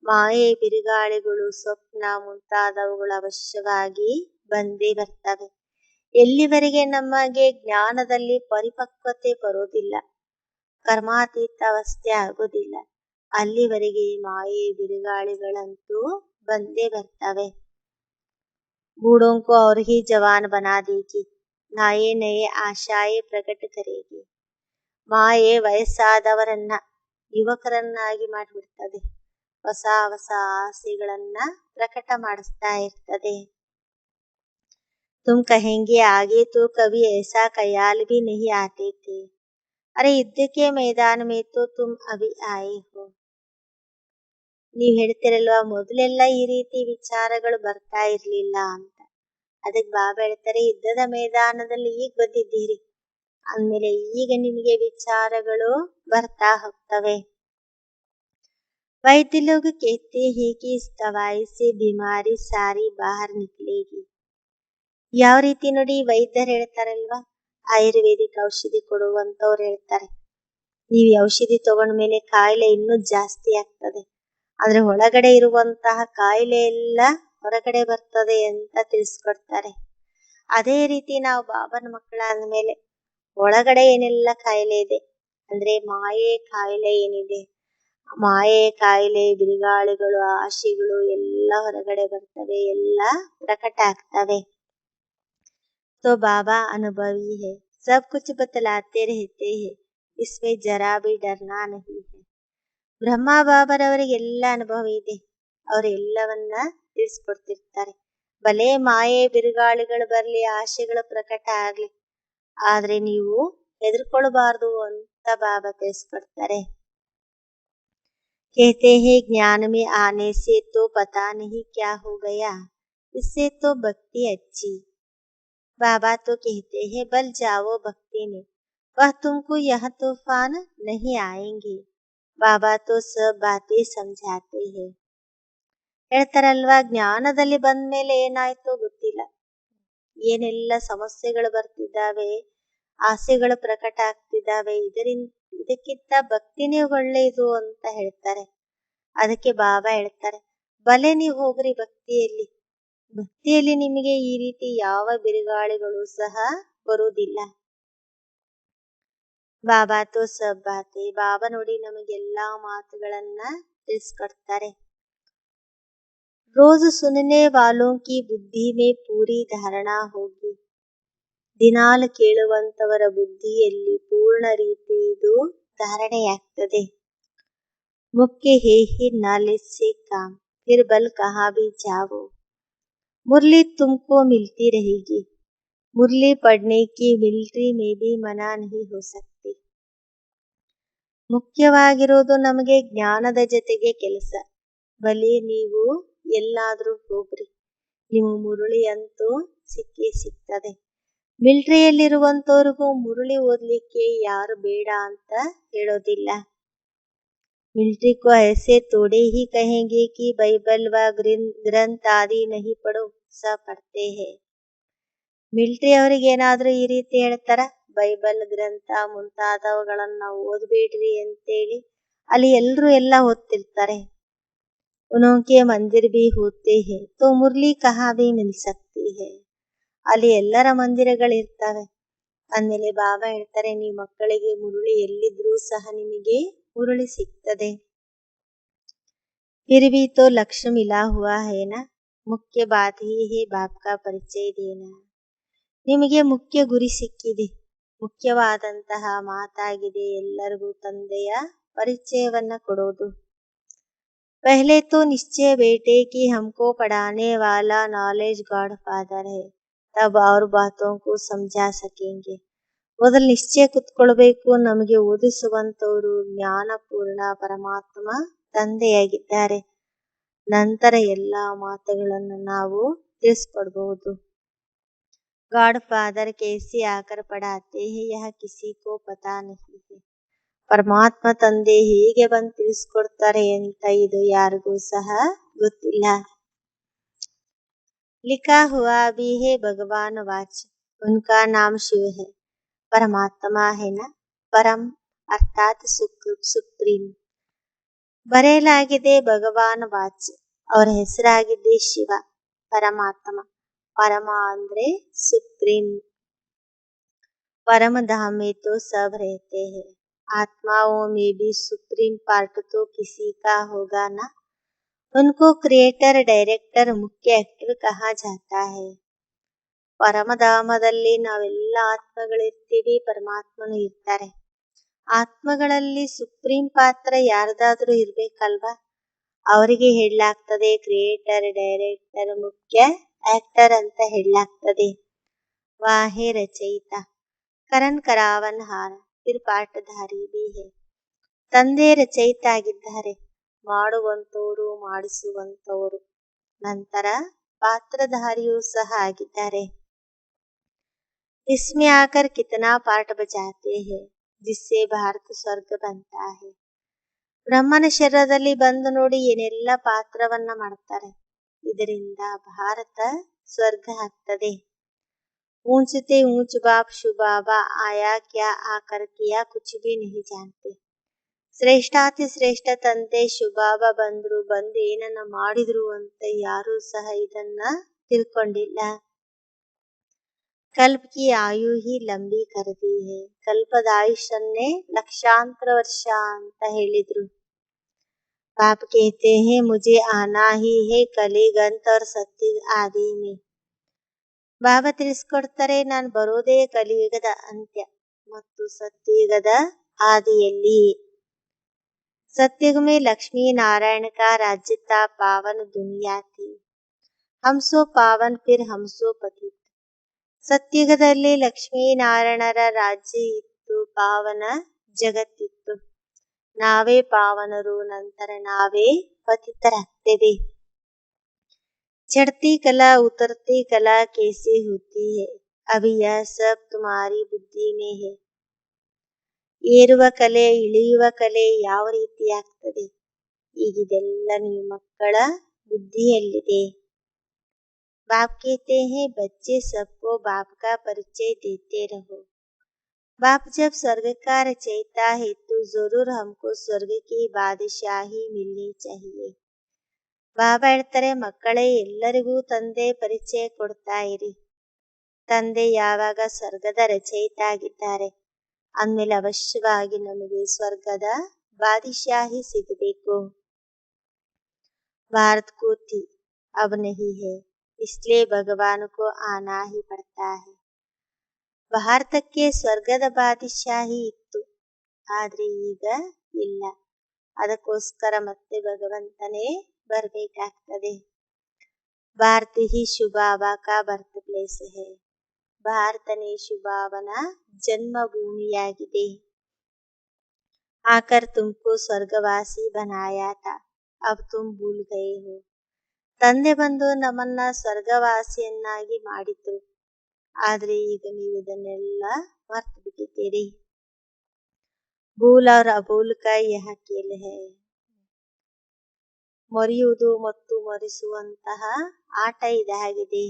ಮಾಯೆ ಬಿರುಗಾಳಿಗಳು ಸ್ವಪ್ನ ಮುಂತಾದವುಗಳು ಅವಶ್ಯವಾಗಿ ಬಂದೇ ಬರ್ತವೆ. ಎಲ್ಲಿವರೆಗೆ ನಮಗೆ ಜ್ಞಾನದಲ್ಲಿ ಪರಿಪಕ್ವತೆ ಬರೋದಿಲ್ಲ, ಕರ್ಮಾತೀತ ಅವಸ್ಥೆ ಆಗೋದಿಲ್ಲ, ಅಲ್ಲಿವರೆಗೆ ಮಾಯೆ ಬಿರುಗಾಳಿಗಳಂತೂ ಬಂದೇ ಬರ್ತವೆ. बूढ़ों को और ही जवान बना देगी, नए नए आशाएं प्रकट करेगी. ಮಾಯೆ ವಯಸ್ಸಾದವರನ್ನ ಯುವಕರನ್ನಾಗಿ ಮಾಡಿಬಿಡ್ತದೆ, ಹೊಸ ಹೊಸ ಆಸೆಗಳನ್ನ ಪ್ರಕಟ ಮಾಡಿಸ್ತಾ ಇರ್ತದೆ. तुम कहेंगे आगे तो कभी ऐसा ख्याल भी नहीं आते थे, अरे युद्ध के मैदान में तो तुम अभी आए हो. ನೀವ್ ಹೇಳ್ತಿರಲ್ವಾ, ಮೊದಲೆಲ್ಲ ಈ ರೀತಿ ವಿಚಾರಗಳು ಬರ್ತಾ ಇರ್ಲಿಲ್ಲ ಅಂತ. ಅದಕ್ಕೆ ಬಾಬಾ ಹೇಳ್ತಾರೆ, ಯುದ್ಧದ ಮೈದಾನದಲ್ಲಿ ಈಗ ಬಂದಿದ್ದೀರಿ ಅಂದ್ಮೇಲೆ ಈಗ ನಿಮಗೆ ವಿಚಾರಗಳು ಬರ್ತಾ ಹೋಗ್ತವೆ. वैद्य लोग कहते हैं कि इस दवाई से बीमारी सारी बाहर निकलेगी. ಯಾವ ರೀತಿ ನೋಡಿ, ವೈದ್ಯರು ಹೇಳ್ತಾರಲ್ವಾ, ಆಯುರ್ವೇದಿಕ್ ಔಷಧಿ ಕೊಡುವಂತವ್ರು ಹೇಳ್ತಾರೆ, ನೀವು ಈ ಔಷಧಿ ತಗೊಂಡ್ಮೇಲೆ ಕಾಯಿಲೆ ಇನ್ನೂ ಜಾಸ್ತಿ ಆಗ್ತದೆ, ಆದ್ರೆ ಒಳಗಡೆ ಇರುವಂತಹ ಕಾಯಿಲೆ ಎಲ್ಲ ಹೊರಗಡೆ ಬರ್ತದೆ ಅಂತ ತಿಳಿಸ್ಕೊಡ್ತಾರೆ. ಅದೇ ರೀತಿ ನಾವು ಬಾಬನ ಮಕ್ಕಳಾದ ಮೇಲೆ ಒಳಗಡೆ ಏನೆಲ್ಲ ಕಾಯಿಲೆ ಇದೆ ಅಂದ್ರೆ ಮಾಯೆ ಕಾಯಿಲೆ ಏನಿದೆ, ಮಾಯೆ ಕಾಯಿಲೆ ಬಿರುಗಾಳಿಗಳು ಆಶೆಗಳು ಎಲ್ಲ ಹೊರಗಡೆ ಬರ್ತವೆ, ಎಲ್ಲ ಪ್ರಕಟ ಆಗ್ತವೆ. तो बाबा अनुभवी है, सब कुछ बतलाते रहते हैं, इसमें जरा भी डरना नहीं है. ಬ್ರಹ್ಮ ಬಾಬರವರಿಗೆ ಎಲ್ಲ ಅನುಭವ ಇದೆ, ಅವರೆಲ್ಲವನ್ನ ತಿಳಿಸ್ಕೊಡ್ತಿರ್ತಾರೆ. ಭಲೆ ಮಾಯೆ ಬಿರುಗಾಳಿಗಳು ಬರ್ಲಿ, ಆಶೆಗಳು ಪ್ರಕಟ ಆಗ್ಲಿ, ಆದ್ರೆ ನೀವು ಹೆದರ್ಕೊಳ್ಬಾರ್ದು ಅಂತ ಬಾಬಾ ತಿಳಿಸ್ಕೊಡ್ತಾರೆ. कहते हैं ज्ञान में आने से तो पता नहीं क्या हो गया, इससे तो भक्ति अच्छी. बाबा तो कहते हैं बल जाओ भक्ति में, वह तुमको यह तूफान नहीं आएंगे. ಬಾಬಾ तो सब बातें समझाते हैं. ಹೇಳ್ತಾರಲ್ವಾ, ಜ್ಞಾನದಲ್ಲಿ ಬಂದ ಮೇಲೆ ಏನಾಯ್ತೋ ಗೊತ್ತಿಲ್ಲ, ಏನೆಲ್ಲ ಸಮಸ್ಯೆಗಳು ಬರ್ತಿದ್ದಾವೆ, ಆಸೆಗಳು ಪ್ರಕಟ ಆಗ್ತಿದ್ದಾವೆ, ಇದಕ್ಕಿಂತ ಭಕ್ತಿನೇ ಒಳ್ಳೆಯದು ಅಂತ ಹೇಳ್ತಾರೆ. ಅದಕ್ಕೆ ಬಾಬಾ ಹೇಳ್ತಾರೆ, ಬಲೆ ನೀವು ಹೋಗ್ರಿ ಭಕ್ತಿಯಲ್ಲಿ, ಭಕ್ತಿಯಲ್ಲಿ ನಿಮಗೆ ಈ ರೀತಿ ಯಾವ ಬಿರುಗಾಳಿಗಳು ಸಹ ಬರುವುದಿಲ್ಲ. ಬಾಬಾ ತೋ ಸಬ್ ಬಾತೆ, ಬಾಬಾ ನೋಡಿ ನಮಗೆಲ್ಲಾ ಮಾತುಗಳನ್ನ ತಿಳಿಸ್ಕೊಡ್ತಾರೆ. ರೋಜ್ ಸುನನೆ ವಾಲೋಂ ಕಿ ಬುದ್ಧಿ ಮೇ ಪೂರಿ ಧಾರಣಾ ಹೋಗಿ, ದಿನಾಲು ಕೇಳುವಂತವರ ಬುದ್ಧಿಯಲ್ಲಿ ಪೂರ್ಣ ರೀತಿಯದು ಧಾರಣೆಯಾಗ್ತದೆ. ಮುಖ್ಯ ಹೇ ಹಿ ನಾಲೆಜ್ ಸೆ ಕಾಮ್, ಫಿರ್ ಬಲ್ ಕಹಾ ಭಿ ಜಾವೋ, ಮುರಳಿ ತುಮಕೋ ಮಿಲ್ತಿ रहेगी, ಮುರಳಿ ಪढ़ने की मिलिट्री में भी मना नहीं हो सकती. ಮುಖ್ಯವಾಗಿರೋದು ನಮಗೆ ಜ್ಞಾನದ ಜೊತೆಗೆ ಕೆಲಸ. ಬಲಿ ನೀವು ಎಲ್ಲಾದ್ರೂ ಹೋಗ್ರಿ, ನೀವು ಮುರುಳಿ ಅಂತೂ ಸಿಕ್ಕೇ ಸಿಗ್ತದೆ. ಮಿಲಿಟರಿಯಲ್ಲಿರುವಂತವ್ರಿಗೂ ಮುರುಳಿ ಓದ್ಲಿಕ್ಕೆ ಯಾರು ಬೇಡ ಅಂತ ಹೇಳೋದಿಲ್ಲ. मिलिट्री को ऐसे थोड़े ही कहेंगे कि बाइबल व ग्रंथ आदि नहीं पढ़ो, सब पढ़ते हैं. ಮಿಲಿಟರಿ ಅವರಿಗೆ ಏನಾದ್ರೂ ಈ ರೀತಿ ಹೇಳ್ತಾರ, ಬೈಬಲ್ ಗ್ರಂಥ ಮುಂತಾದವುಗಳನ್ನ ಓದ್ಬೇಡ್ರಿ ಅಂತೇಳಿ? ಅಲ್ಲಿ ಎಲ್ರು ಎಲ್ಲ ಓದ್ತಿರ್ತಾರೆ. ಉನೋಕೆ ಮಂದಿರ್ ಬಿ ಹೋತೆ ಹೇ ತೋ ಮುರ್ಲಿ ಕಹಾ ಬಿ ಮಿಲ್ ಸಕ್ತಿ ಹೇ, ಅಲ್ಲಿ ಎಲ್ಲರ ಮಂದಿರಗಳಿರ್ತವೆ. ಅಂದಮೇಲೆ ಬಾಬಾ ಹೇಳ್ತಾರೆ, ನೀವು ಮಕ್ಕಳಿಗೆ ಮುರುಳಿ ಎಲ್ಲಿದ್ರೂ ಸಹ ನಿಮಗೆ ಮುರುಳಿ ಸಿಗ್ತದೆ. फिर भी तो लक्ष्य मिला हुआ है ना, मुख्य बात ही है बाप का परिचय देना. ನಿಮಗೆ ಮುಖ್ಯ ಗುರಿ ಸಿಕ್ಕಿದೆ, ಮುಖ್ಯವಾದಂತಹ ಮಾತಾಗಿದೆ ಎಲ್ಲರಿಗೂ ತಂದೆಯ ಪರಿಚಯವನ್ನ ಕೊಡೋದು. पहले तो निश्चय बेटे कि हमको पढ़ाने वाला नॉलेज गॉड फादर है, तब और बातों को समझा सकेंगे. ಮೊದಲು ನಿಶ್ಚಯ ಕುತ್ಕೊಳ್ಬೇಕು, ನಮಗೆ ಓದಿಸುವಂತವರು ಜ್ಞಾನಪೂರ್ಣ ಪರಮಾತ್ಮ ತಂದೆಯಾಗಿದ್ದಾರೆ, ನಂತರ ಎಲ್ಲಾ ಮಾತುಗಳನ್ನು ನಾವು ತಿಳಿಸ್ಕೊಡ್ಬಹುದು. गॉड फादर कैसे आकर पढ़ाते हैं यह किसी को पता नहीं है. ಪರಮಾತ್ಮ ತಂದೆ ಹೇಗೆ ಬಂದು ತಿಳಿಸ್ಕೊಡ್ತಾರೆ ಅಂತ ಇದು ಯಾರಿಗೂ ಸಹ ಗೊತ್ತಿಲ್ಲ. लिखा हुआ भी है भगवान वाच, उनका नाम शिव है, परमात्मा है ना, परम अर्थात सुप्रीम. ಬರೆಯಲಾಗಿದೆ ಭಗವಾನ್ ವಾಚ್, ಅವರ ಹೆಸರಾಗಿದೆ ಶಿವ, ಪರಮಾತ್ಮ. ಪರಮ ಅಂದ್ರೆ सुप्रीम. परम धाम में तो सब रहते हैं, आत्माओं में भी सुप्रीम पार्ट तो किसी का होगा ना. उनको क्रिएटर, डायरेक्टर, मुख्य एक्टर कहा जाता है. ಪರಮಧಾಮದಲ್ಲಿ ನಾವೆಲ್ಲ ಆತ್ಮಗಳಿರ್ತೀವಿ, ಪರಮಾತ್ಮನು ಇರ್ತಾರೆ. ಆತ್ಮಗಳಲ್ಲಿ ಸುಪ್ರೀಂ ಪಾತ್ರ ಯಾರ್ದಾದ್ರೂ ಇರ್ಬೇಕಲ್ವಾ, ಅವರಿಗೆ ಹೇಳಲಾಗ್ತದೆ ಕ್ರಿಯೇಟರ್, ಡೈರೆಕ್ಟರ್, ಮುಖ್ಯ ಆಕ್ಟರ್ ಅಂತ ಹೇಳಲಾಗ್ತದೆ. ವಾಹೆ ರಚಯಿತ ಕರಣ್ ಕರಾವನ್ ಹಾರ ಫಿರ್ ಪಾಠಧಾರಿ ಬಿ ಹೇ. ತಂದೆ ರಚಯಿತ ಆಗಿದ್ದಾರೆ, ಮಾಡುವಂತವರು, ಮಾಡಿಸುವಂತವರು, ನಂತರ ಪಾತ್ರಧಾರಿಯೂ ಸಹ ಆಗಿದ್ದಾರೆ. इसमें आकर कितना पार्ट बजाते हैं जिससे भारत ಸ್ವರ್ಗ बनता है. ಬ್ರಹ್ಮನ ಶರೀರದಲ್ಲಿ ಬಂದು ನೋಡಿ ಏನೆಲ್ಲ ಪಾತ್ರವನ್ನ ಮಾಡ್ತಾರೆ, ಇದರಿಂದ ಭಾರತ ಸ್ವರ್ಗ ಆಗ್ತದೆ. ऊंचते ऊंच बाप शुबाबा आया क्या आकर किया कुछ भी नहीं जानते. ಶ್ರೇಷ್ಠಾತಿ ಶ್ರೇಷ್ಠ ತಂದೆ ಶುಭಾಬ ಬಂದ್ರು, ಬಂದು ಏನನ್ನ ಮಾಡಿದ್ರು ಅಂತ ಯಾರೂ ಸಹ ಇದನ್ನ ತಿಳ್ಕೊಂಡಿಲ್ಲ. ಕಲ್ಪ ಕಿ ಆಯು ಹಿ ಲಂಬಿ ಕರ್ ದಿ ಹೈ, ಕಲ್ಪದ ಆಯುಷನ್ನೇ ಲಕ್ಷಾಂತರ ವರ್ಷ ಅಂತ ಹೇಳಿದ್ರು. ಬಾಪ್ कहते हैं मुझे आना ही है कलिगंत और सत्य आदि में. ಬಾಬಾ ತಿಳಿಸ್ಕೊಡ್ತಾರೆ, ನಾನು ಬರೋದೇ ಕಲಿಯುಗದ ಅಂತ್ಯ ಮತ್ತು ಸತ್ಯಯುಗದ ಆದಿಯಲ್ಲಿ. सत्युग में लक्ष्मी नारायण का राज्य था, पावन दुनिया थी, हम सो पावन फिर हम सो पतित. ಸತ್ಯುಗದಲ್ಲಿ ಲಕ್ಷ್ಮೀನಾರಾಯಣರ ರಾಜ್ಯ ಇತ್ತು, ಪಾವನ ಜಗತ್ತಿತ್ತು, ನಾವೇ ಪಾವನರು, ನಂತರ ನಾವೇ ಪತಿತರಾಗ್ತೇವೆ. ಚढ़ती कला उतरती कला कैसे होती है, अभी यह सब तुम्हारी बुद्धि में है. ಏರುವ ಕಲೆ, ಇಳಿಯುವ ಕಲೆ ಯಾವ ರೀತಿ ಆಗ್ತದೆ, ಈಗಿದೆಲ್ಲ ನೀವು ಮಕ್ಕಳ ಬುದ್ಧಿಯಲ್ಲಿದೆ. बाप कहते हैं बच्चे सबको बाप का परिचय देते रहो. बाप जब स्वर्ग का रचयिता है तो जरूर हमको स्वर्ग की बादशाही मिलनी चाहिए. ಬಾಬಾ ಹೇಳ್ತಾರೆ, ಮಕ್ಕಳೇ ಎಲ್ಲರಿಗೂ ತಂದೆ ಪರಿಚಯ ಕೊಡ್ತಾ ಇರಿ. ತಂದೆ ಯಾವಾಗ ಸ್ವರ್ಗದ ರಚಯಿತ ಆಗಿದ್ದಾರೆ ಅಂದ್ಮೇಲೆ ಅವಶ್ಯವಾಗಿ ನಮಗೆ ಸ್ವರ್ಗದ ಬಾದಶಾಹಿ ಸಿಗಬೇಕು. भारत को थी अब नहीं है, इसलिए भगवान को आना ही पड़ता है. ಭಾರತಕ್ಕೆ ಸ್ವರ್ಗದ ಬಾದಶಾಹಿ ಇತ್ತು, ಆದ್ರೆ ಈಗ ಇಲ್ಲ, ಅದಕ್ಕೋಸ್ಕರ ಮತ್ತೆ ಭಗವಂತನೇ ಬರಬೇಕಾಗ್ತದೆ. ಭಾರತ ಹಿ ಶುಭಾಬಾ ಕಾ ಬರ್ತ್ ಪ್ಲೇಸ್ ಹೈ, ಭಾರತನೇ ಶುಭಾಬನ ಜನ್ಮಭೂಮಿಯಾಗಿದೆ. ಆಕರ್ ತುಮಕೋ ಸ್ವರ್ಗವಾಸಿ ಬನಾಯಾ ಥಾ, ಅಬ್ ತುಮ್ ಭೂಲ್ ಗಯೇ ಹೋ. ತಂದೆ ಬಂದು ನಮ್ಮನ್ನ ಸ್ವರ್ಗವಾಸಿಯನ್ನಾಗಿ ಮಾಡಿದ್ರು, ಆದ್ರೆ ಈಗ ನೀವು ಇದನ್ನೆಲ್ಲ ಮರ್ತು ಬಿಟ್ಟಿದ್ದೀರಿ. ಭೂಲ್ ಔರ್ ಅಭೂಲ್ ಕಾ ಯಹ ಖೇಲ್ ಹೈ, ಮರೆಯುವುದು ಮತ್ತು ಮರೆಸುವಂತಹ ಆಟ ಇದಾಗಿದೆ.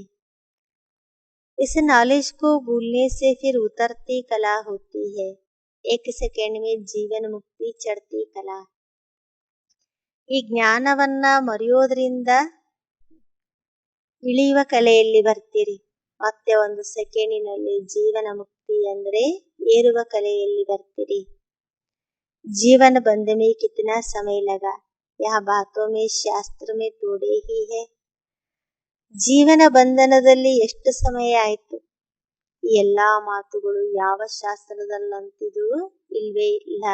इस नॉलेज को भूलने से फिर उतरती कला होती है, एक सेकेंड में जीवन मुक्ति चढ़ती कला. ಈ ಜ್ಞಾನವನ್ನ ಮರೆಯೋದ್ರಿಂದ ಇಳಿಯುವ ಕಲೆಯಲ್ಲಿ ಬರ್ತೀರಿ, ಮತ್ತೆ ಒಂದು ಸೆಕೆಂಡಿನಲ್ಲಿ ಜೀವನ ಮುಕ್ತಿ ಅಂದ್ರೆ ಏರುವ ಕಲೆಯಲ್ಲಿ ಬರ್ತೀರಿ. ಜೀವನ ಬಂದ में कितना समय लगा, यह बातों में शास्त्र में तोड़े ही है. ಜೀವನ ಬಂಧನದಲ್ಲಿ ಎಷ್ಟು ಸಮಯ ಆಯ್ತು, ಈ ಎಲ್ಲಾ ಮಾತುಗಳು ಯಾವ ಶಾಸ್ತ್ರದಲ್ಲಂತಿದು ಇಲ್ವೇ ಇಲ್ಲ.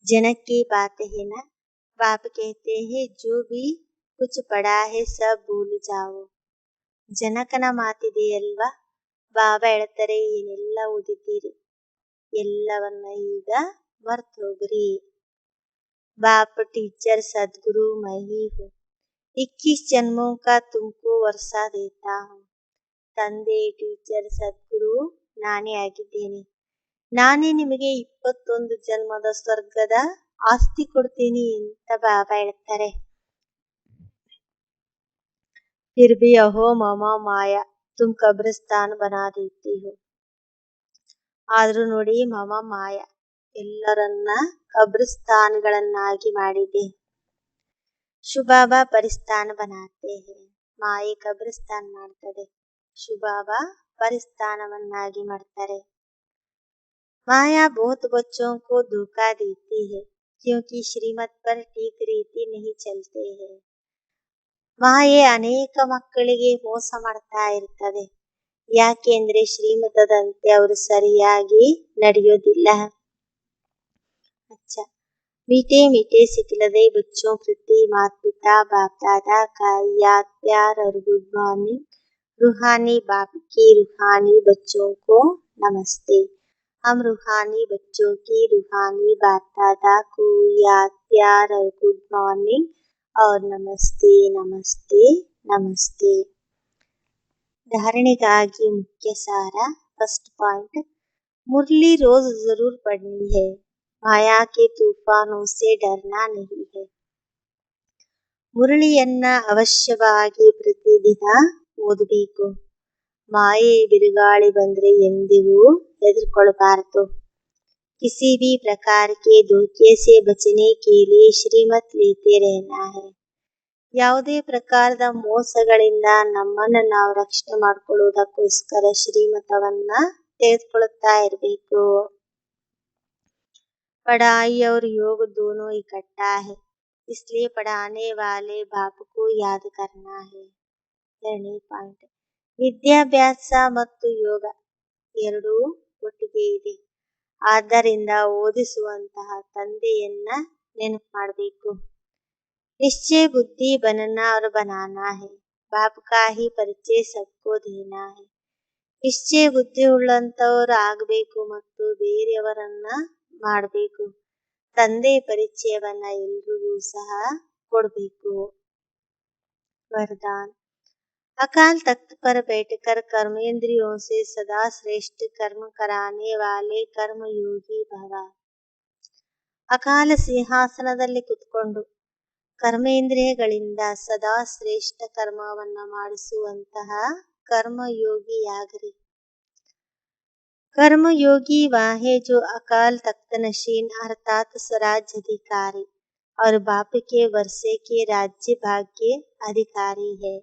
ಜನಕ್ಕೆ ಬಾತ್ है ना, बाप कहते हैं जो भी कुछ पढ़ा है सब भूल जाओ. ಜನಕನ ಮಾತಿದೆಯಲ್ವಾ, ಬಾಬಾ ಹೇಳ್ತಾರೆ ಏನೆಲ್ಲ ಓದಿದ್ದೀರಿ ಎಲ್ಲವನ್ನ ಈಗ ಮರ್ತು ಹೋಗ್ರಿ. बाप टीचर सदगुरु मैं ही हूँ, 21 जन्मों का तुमको वर्षा देता हूँ. ತಂದೆ ಟೀಚರ್ ಸದ್ಗುರು ನಾನೇ ಆಗಿದ್ದೇನೆ, ನಾನೇ ನಿಮಗೆ 21 ಜನ್ಮದ ಸ್ವರ್ಗದ ಆಸ್ತಿ ಕೊಡ್ತೀನಿ ಅಂತ ಬಾಬಾ ಹೇಳ್ತಾರೆ. फिर भी अहो मम माया तुम कब्रिस्तान बना देती हो. ಆದ್ರೂ ನೋಡಿ ಮಮ ಮಾಯ ಎಲ್ಲರನ್ನ ಕಬ್ರಿಸ್ತಾನ್ಗಳನ್ನಾಗಿ ಮಾಡಿದೆ. ಶುಭಾಬಾ ಪರಿಸ್ಥಾನ ಬನಾತೆ ಹೇ, ಮಾಯೆ ಕಬ್ರಿಸ್ತಾನ್ ಮಾಡ್ತದೆ, ಶುಭಾಬಾ ಪರಿಸ್ಥಾನವನ್ನಾಗಿ ಮಾಡ್ತಾರೆ. माया बहुत बच्चों को धोखा देती है क्योंकि श्रीमत पर ठीक रीति नहीं चलते हैं. ಮಾಯೆ ಅನೇಕ ಮಕ್ಕಳಿಗೆ ಮೋಸ ಮಾಡ್ತಾ ಇರ್ತದೆ, ಯಾಕೆಂದ್ರೆ ಶ್ರೀಮತದಂತೆ ಅವರು ಸರಿಯಾಗಿ ನಡೆಯೋದಿಲ್ಲ. अच्छा, मीठे मीठे सिखलदे बच्चों प्रति माता पिता बाप दादा का याद प्यार और गुड मॉर्निंग. रूहानी बाप की रूहानी बच्चों को नमस्ते. हम रूहानी बच्चों की रूहानी बाप दादा को याद प्यार और गुड मॉर्निंग और नमस्ते नमस्ते नमस्ते. धारणेಗಾಗಿ मुख्य सार. फर्स्ट पॉइंट, मुरली रोज जरूर पढ़नी है. माया के तूफानों से डरना नहीं है. ಮುರಳಿಯನ್ನ ಅವಶ್ಯವಾಗಿ ಪ್ರತಿದಿನ ಓದಬೇಕು. ಮಾಯೆ ಬಿರುಗಾಳಿ ಬಂದ್ರೆ ಎಂದಿಗೂ ಹೆದರ್ಕೊಳ್ಬಾರದು. किसी भी प्रकार के धोखे से बचने के लिए श्रीमत लेते रहना है. ಯಾವುದೇ ಪ್ರಕಾರದ ಮೋಸಗಳಿಂದ ನಮ್ಮನ್ನು ನಾವು ರಕ್ಷಣೆ ಮಾಡಿಕೊಳ್ಳುವುದಕ್ಕೋಸ್ಕರ ಶ್ರೀಮತವನ್ನ ತೆಗೆದುಕೊಳ್ಳುತ್ತಾ ಇರಬೇಕು. पढ़ाई और योग दोनों इकट्ठा है, इसलिए पढ़ाने वाले बाप को याद करना है. ಎರಡನೇ ಪಾಯಿಂಟ್, ವಿದ್ಯಾಭ್ಯಾಸ ಮತ್ತು ಯೋಗ ಎರಡೂ ಒಟ್ಟಿಗೆ ಇದೆ. ಆದ್ದರಿಂದ ಓದಿಸುವಂತಹ ತಂದೆಯನ್ನ ನೆನಪು ಮಾಡಬೇಕು. निश्चय बुद्धि बनना और बनाना है. बाप का ही परिचय सबको देना है. ನಿಶ್ಚಯ ಬುದ್ಧಿ ಉಳ್ಳಂತವರು ಆಗಬೇಕು ಮತ್ತು ಬೇರೆಯವರನ್ನ ಮಾಡಬೇಕು. ತಂದೆ ಪರಿಚಯವನ್ನ ಎಲ್ರಿಗೂ ಸಹ ಕೊಡಬೇಕು. वरदान, अकाल तख्त पर बैठकर कर्मेंद्रियों से सदा श्रेष्ठ कर्म कराने वाले कर्मयोगी भव. ಅಕಾಲ ಸಿಂಹಾಸನದಲ್ಲಿ ಕುತ್ಕೊಂಡು ಕರ್ಮೇಂದ್ರಿಯಗಳಿಂದ ಸದಾ ಶ್ರೇಷ್ಠ ಕರ್ಮವನ್ನ ಮಾಡಿಸುವಂತಹ कर्मयोगियागरी. कर्मयोगी वह है जो अकाल तख्त नशीन अर्थात स्वराज अधिकारी और बाप के वर्षे के राज्य भाग के अधिकारी है.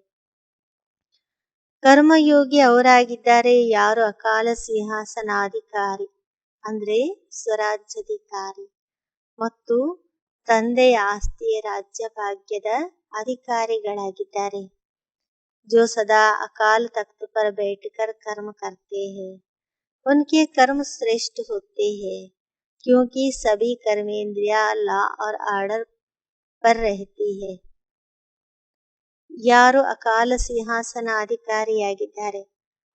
कर्मयोगी ಅವರಾಗಿದ್ದಾರೆ ಯಾರು ಅಕಾಲ ಸಿಂಹಾಸನಾಧಿಕಾರಿ ಅಂದ್ರೆ ಸ್ವರಾಜ್ಯಾಧಿಕಾರಿ ಮತ್ತು ತಂದೆಯ ಆಸ್ತಿಯ ರಾಜ್ಯ ಭಾಗ್ಯದ ಅಧಿಕಾರಿಗಳಾಗಿದ್ದಾರೆ. जो सदा अकाल तख्त पर बैठकर कर्म करते हैं उनके कर्म श्रेष्ठ होते हैं क्योंकि सभी कर्मेंद्रियां लॉ और आर्डर पर रहती है. ಯಾರು ಅಕಾಲ ಸಿಂಹಾಸನಾಧಿಕಾರಿಯಾಗಿದ್ದಾರೆ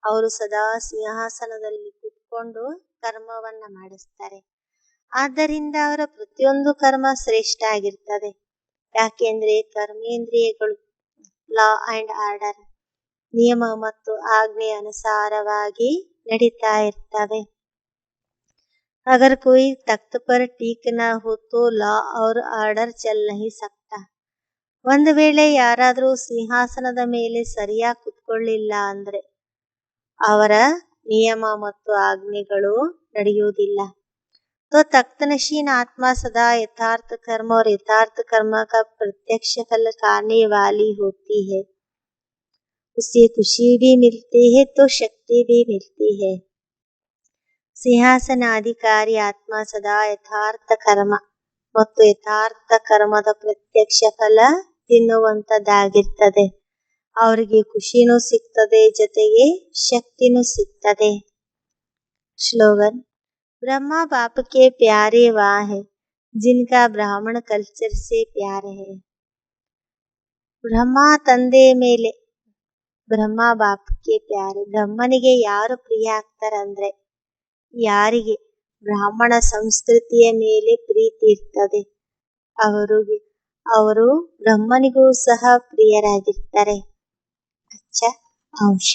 ಅವರು ಸದಾ ಸಿಂಹಾಸನದಲ್ಲಿ ಕೂತ್ಕೊಂಡು ಕರ್ಮವನ್ನ ಮಾಡಿಸ್ತಾರೆ. ಆದ್ದರಿಂದ ಅವರ ಪ್ರತಿಯೊಂದು ಕರ್ಮ ಶ್ರೇಷ್ಠ ಆಗಿರ್ತದೆ, ಯಾಕೆಂದ್ರೆ ಕರ್ಮೇಂದ್ರಿಯಗಳು ಲಾ ಅಂಡ್ ಆರ್ಡರ್ ನಿಯಮ ಮತ್ತು ಆಜ್ಞೆಯ ಅನುಸಾರವಾಗಿ ನಡೀತಾ ಇರ್ತವೆ. अगर कोई तख्त पर टीक न हो तो लॉ और आर्डर चल नहीं सकता. ಒಂದು ವೇಳೆ ಯಾರಾದರೂ ಸಿಂಹಾಸನದ ಮೇಲೆ ಸರಿಯಾಗಿ ಕುತ್ಕೊಳ್ಳಿಲ್ಲ ಅಂದ್ರೆ ಅವರ ನಿಯಮ ಮತ್ತು ಆಜ್ಞೆಗಳು ನಡೆಯುವುದಿಲ್ಲ. तो तख्त नशीन आत्मा सदा यथार्थ कर्म और यथार्थ कर्म का प्रत्यक्ष फल खाने वाली होती है. उसे खुशी भी मिलती है तो शक्ति भी मिलती है. ಸಿಂಹಾಸನಾಧಿಕಾರಿ ಆತ್ಮ ಸದಾ ಯಥಾರ್ಥ ಕರ್ಮ ಮತ್ತು ಯಥಾರ್ಥ ಕರ್ಮದ ಪ್ರತ್ಯಕ್ಷ ಫಲ ತಿನ್ನುವಂತದ್ದಾಗಿರ್ತದೆ. ಅವರಿಗೆ ಖುಷಿನೂ ಸಿಗ್ತದೆ, ಜೊತೆಗೆ ಶಕ್ತಿನೂ ಸಿಗ್ತದೆ. ಸ್ಲೋಗನ್, ब्रह्मा बाप के प्यारे वह है जिनका ब्राह्मण कल्चर से प्यार है. ಬ್ರಹ್ಮ ತಂದೆ ಮೇಲೆ ಬ್ರಹ್ಮ ಬಾಪ್ಗೆ ಪ್ಯಾರೆ. ಬ್ರಹ್ಮನಿಗೆ ಯಾರು ಪ್ರಿಯ ಆಗ್ತಾರಂದ್ರೆ ಯಾರಿಗೆ ಬ್ರಾಹ್ಮಣ ಸಂಸ್ಕೃತಿಯ ಮೇಲೆ ಪ್ರೀತಿ ಇರ್ತದೆ ಅವರು ಬ್ರಹ್ಮನಿಗೂ ಸಹ ಪ್ರಿಯರಾಗಿರ್ತಾರೆ. ಅಚ್ಚ ಅಂಶ.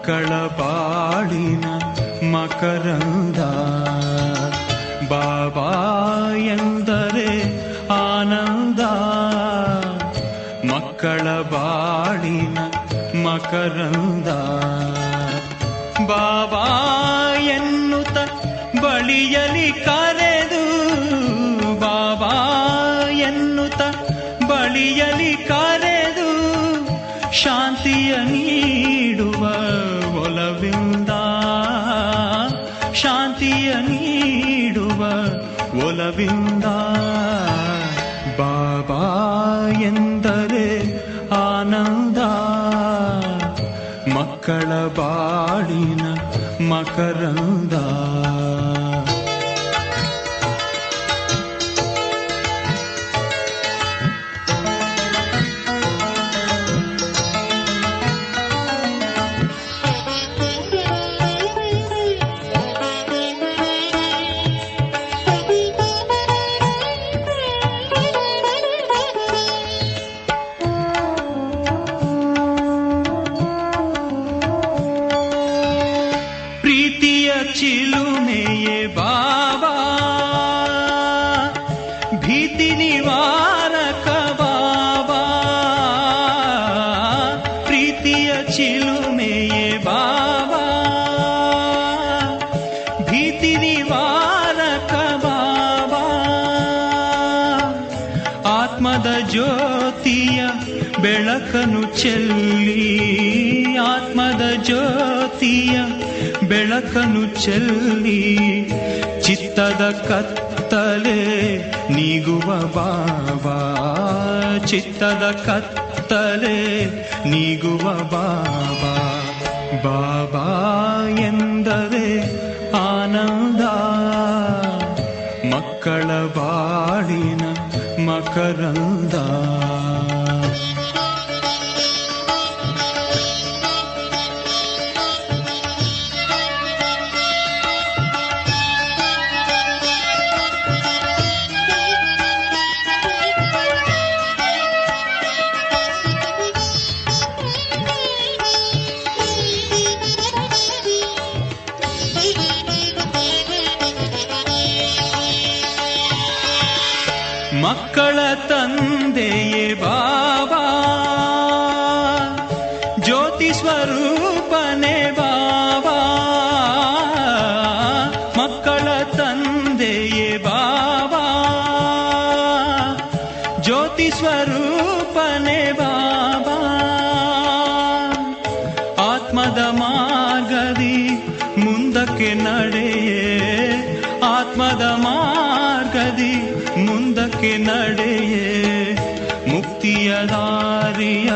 ಮಕ್ಕಳ ಬಾಳಿನ ಮಕರಂದ. ಬಾಬಾ ಎಂದರೆ ಆನಂದ, ಮಕ್ಕಳ ಬಾಳಿನ ಮಕರಂದ. ಬಾಬಾ ಎನ್ನುತ್ತ ಬಳಿಯಲಿ ಕರೆದು, ಬಾಬಾ ಎನ್ನುತ್ತ ಬಳಿಯಲಿ ಕರೆದು ಶಾಂತಿಯ ನೀಡುವ ಒಲವಿಂದ, ಶಾಂತಿಯ ನೀಡುವ ಒಲವಿಂದ. ಬಾಬಾ ಎಂದರೆ ಆನಂದ, ಮಕ್ಕಳ ಬಾಳಿನ ಮಕರಂದ. ಚಿಲುಮೆಯೇ ಬಾಬಾ, ಭೀತಿ ನಿವಾರಕ ಬಾಬಾ. ಪ್ರೀತಿಯ ಚಿಲುಮೆಯೇ ಬಾಬಾ, ಭೀತಿ ನಿವಾರಕ ಬಾಬಾ. ಆತ್ಮದ ಜ್ಯೋತಿಯ ಬೆಳಕನ್ನು ಚೆಲ್ಲಿ, ಆತ್ಮದ ಜ್ಯೋತಿಯ ಬೆಳಕನ್ನು ಚೆಲ್ಲಿ ಚಿತ್ತದ ಕತ್ತಲೆ ನೀಗುವ ಬಾಬಾ, ಚಿತ್ತದ ಕತ್ತಲೆ ನೀಗುವ ಬಾಬಾ. ಬಾಬಾ ಎಂದರೆ ಆನಂದ, ಮಕ್ಕಳ ಬಾಳಿನ ಮಕರಂದ. ಮಕ್ಕಳ ತಂದೆಯೇ ಬಾಬಾ, ಜ್ಯೋತಿ ಸ್ವರೂಪನೇ ಬಾಬಾ. ಮಕ್ಕಳ ತಂದೆಯೇ ಬಾಬಾ, ಜ್ಯೋತಿ ಸ್ವರೂಪನೇ ಬಾಬಾ. ಆತ್ಮದ ಮಾರ್ಗದಿ ಮುಂದಕ್ಕೆ ನಡೆಯೇ, ಆತ್ಮದ ಮಾರ್ಗದಿ ಮುಂದಕ್ಕೆ ನಡೆಯೇ. ಮುಕ್ತಿಯ ದಾರಿಯ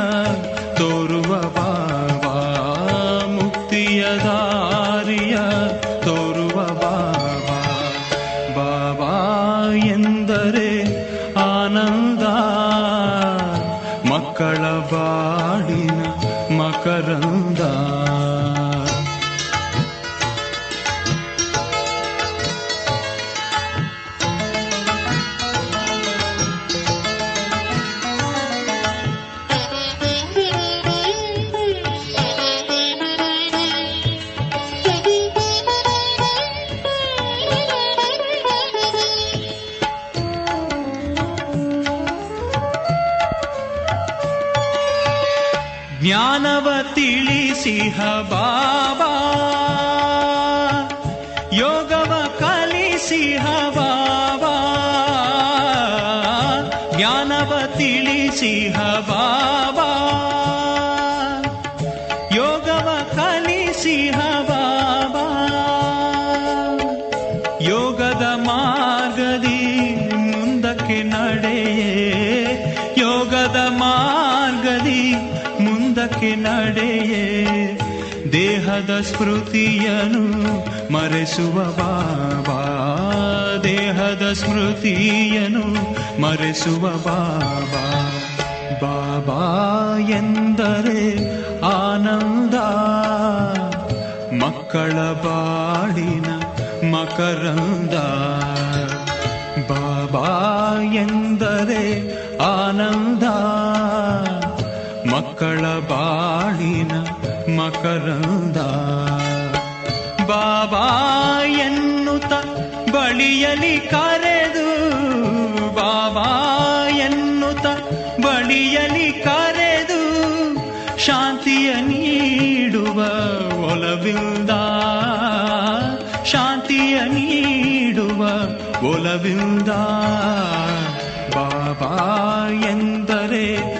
ತೋರುವ ಬಾಬಾ, ಮುಕ್ತಿಯ ದಾರಿಯ ತೋರುವ ಬಾಬಾ. ಬಾಬಾ ಎಂದರೆ ಆನಂದ, ಮಕ್ಕಳ ಬಾಳಿನ ಮಕರಂದ. ಜ್ಞಾನವ ತಿಳಿಸಿಹ ಬಾಬಾ, ಯೋಗವ ಕಲಿಸಿಹ ಬಾಬಾ. ಜ್ಞಾನವ ತಿಳಿಸಿಹ ಬಾಬಾ, ಯೋಗವ ಕಲಿಸಿಹ ಬಾಬಾ. ಯೋಗದ ಮಾರ್ಗದಿ ಮುಂದಕ್ಕೆ ನಡೆಯೇ, ಯೋಗದ ಮಾರ್ಗದಿ ಮುಂದಕ್ಕೆ ನಡೆಯೇ. ದೇಹದ ಸ್ಮೃತಿಯನು ಮರೆಸುವ ಬಾಬಾ, ದೇಹದ ಸ್ಮೃತಿಯನು ಮರೆಸುವ ಬಾಬಾ. ಬಾಬಾ ಎಂದರೆ ಆನಂದ, ಮಕ್ಕಳ ಬಾಳಿನ ಮಕರಂದ. ಬಾಬಾ ಎಂದರೆ ಆನಂದ, ಮಕ್ಕಳ ಬಾಳಿನ ಮಕರಂದ. ಬಾಬಾ ಎನ್ನುತ್ತ ಬಳಿಯಲಿ ಕರೆದು, ಬಾಬಾ ಎನ್ನುತ್ತ ಬಳಿಯಲಿ ಕರೆದು ಶಾಂತಿಯ ನೀಡುವ ಒಲವಿಂದ, ಶಾಂತಿಯ ನೀಡುವ ಒಲವಿಂದ. ಬಾಬಾ ಎಂದರೆ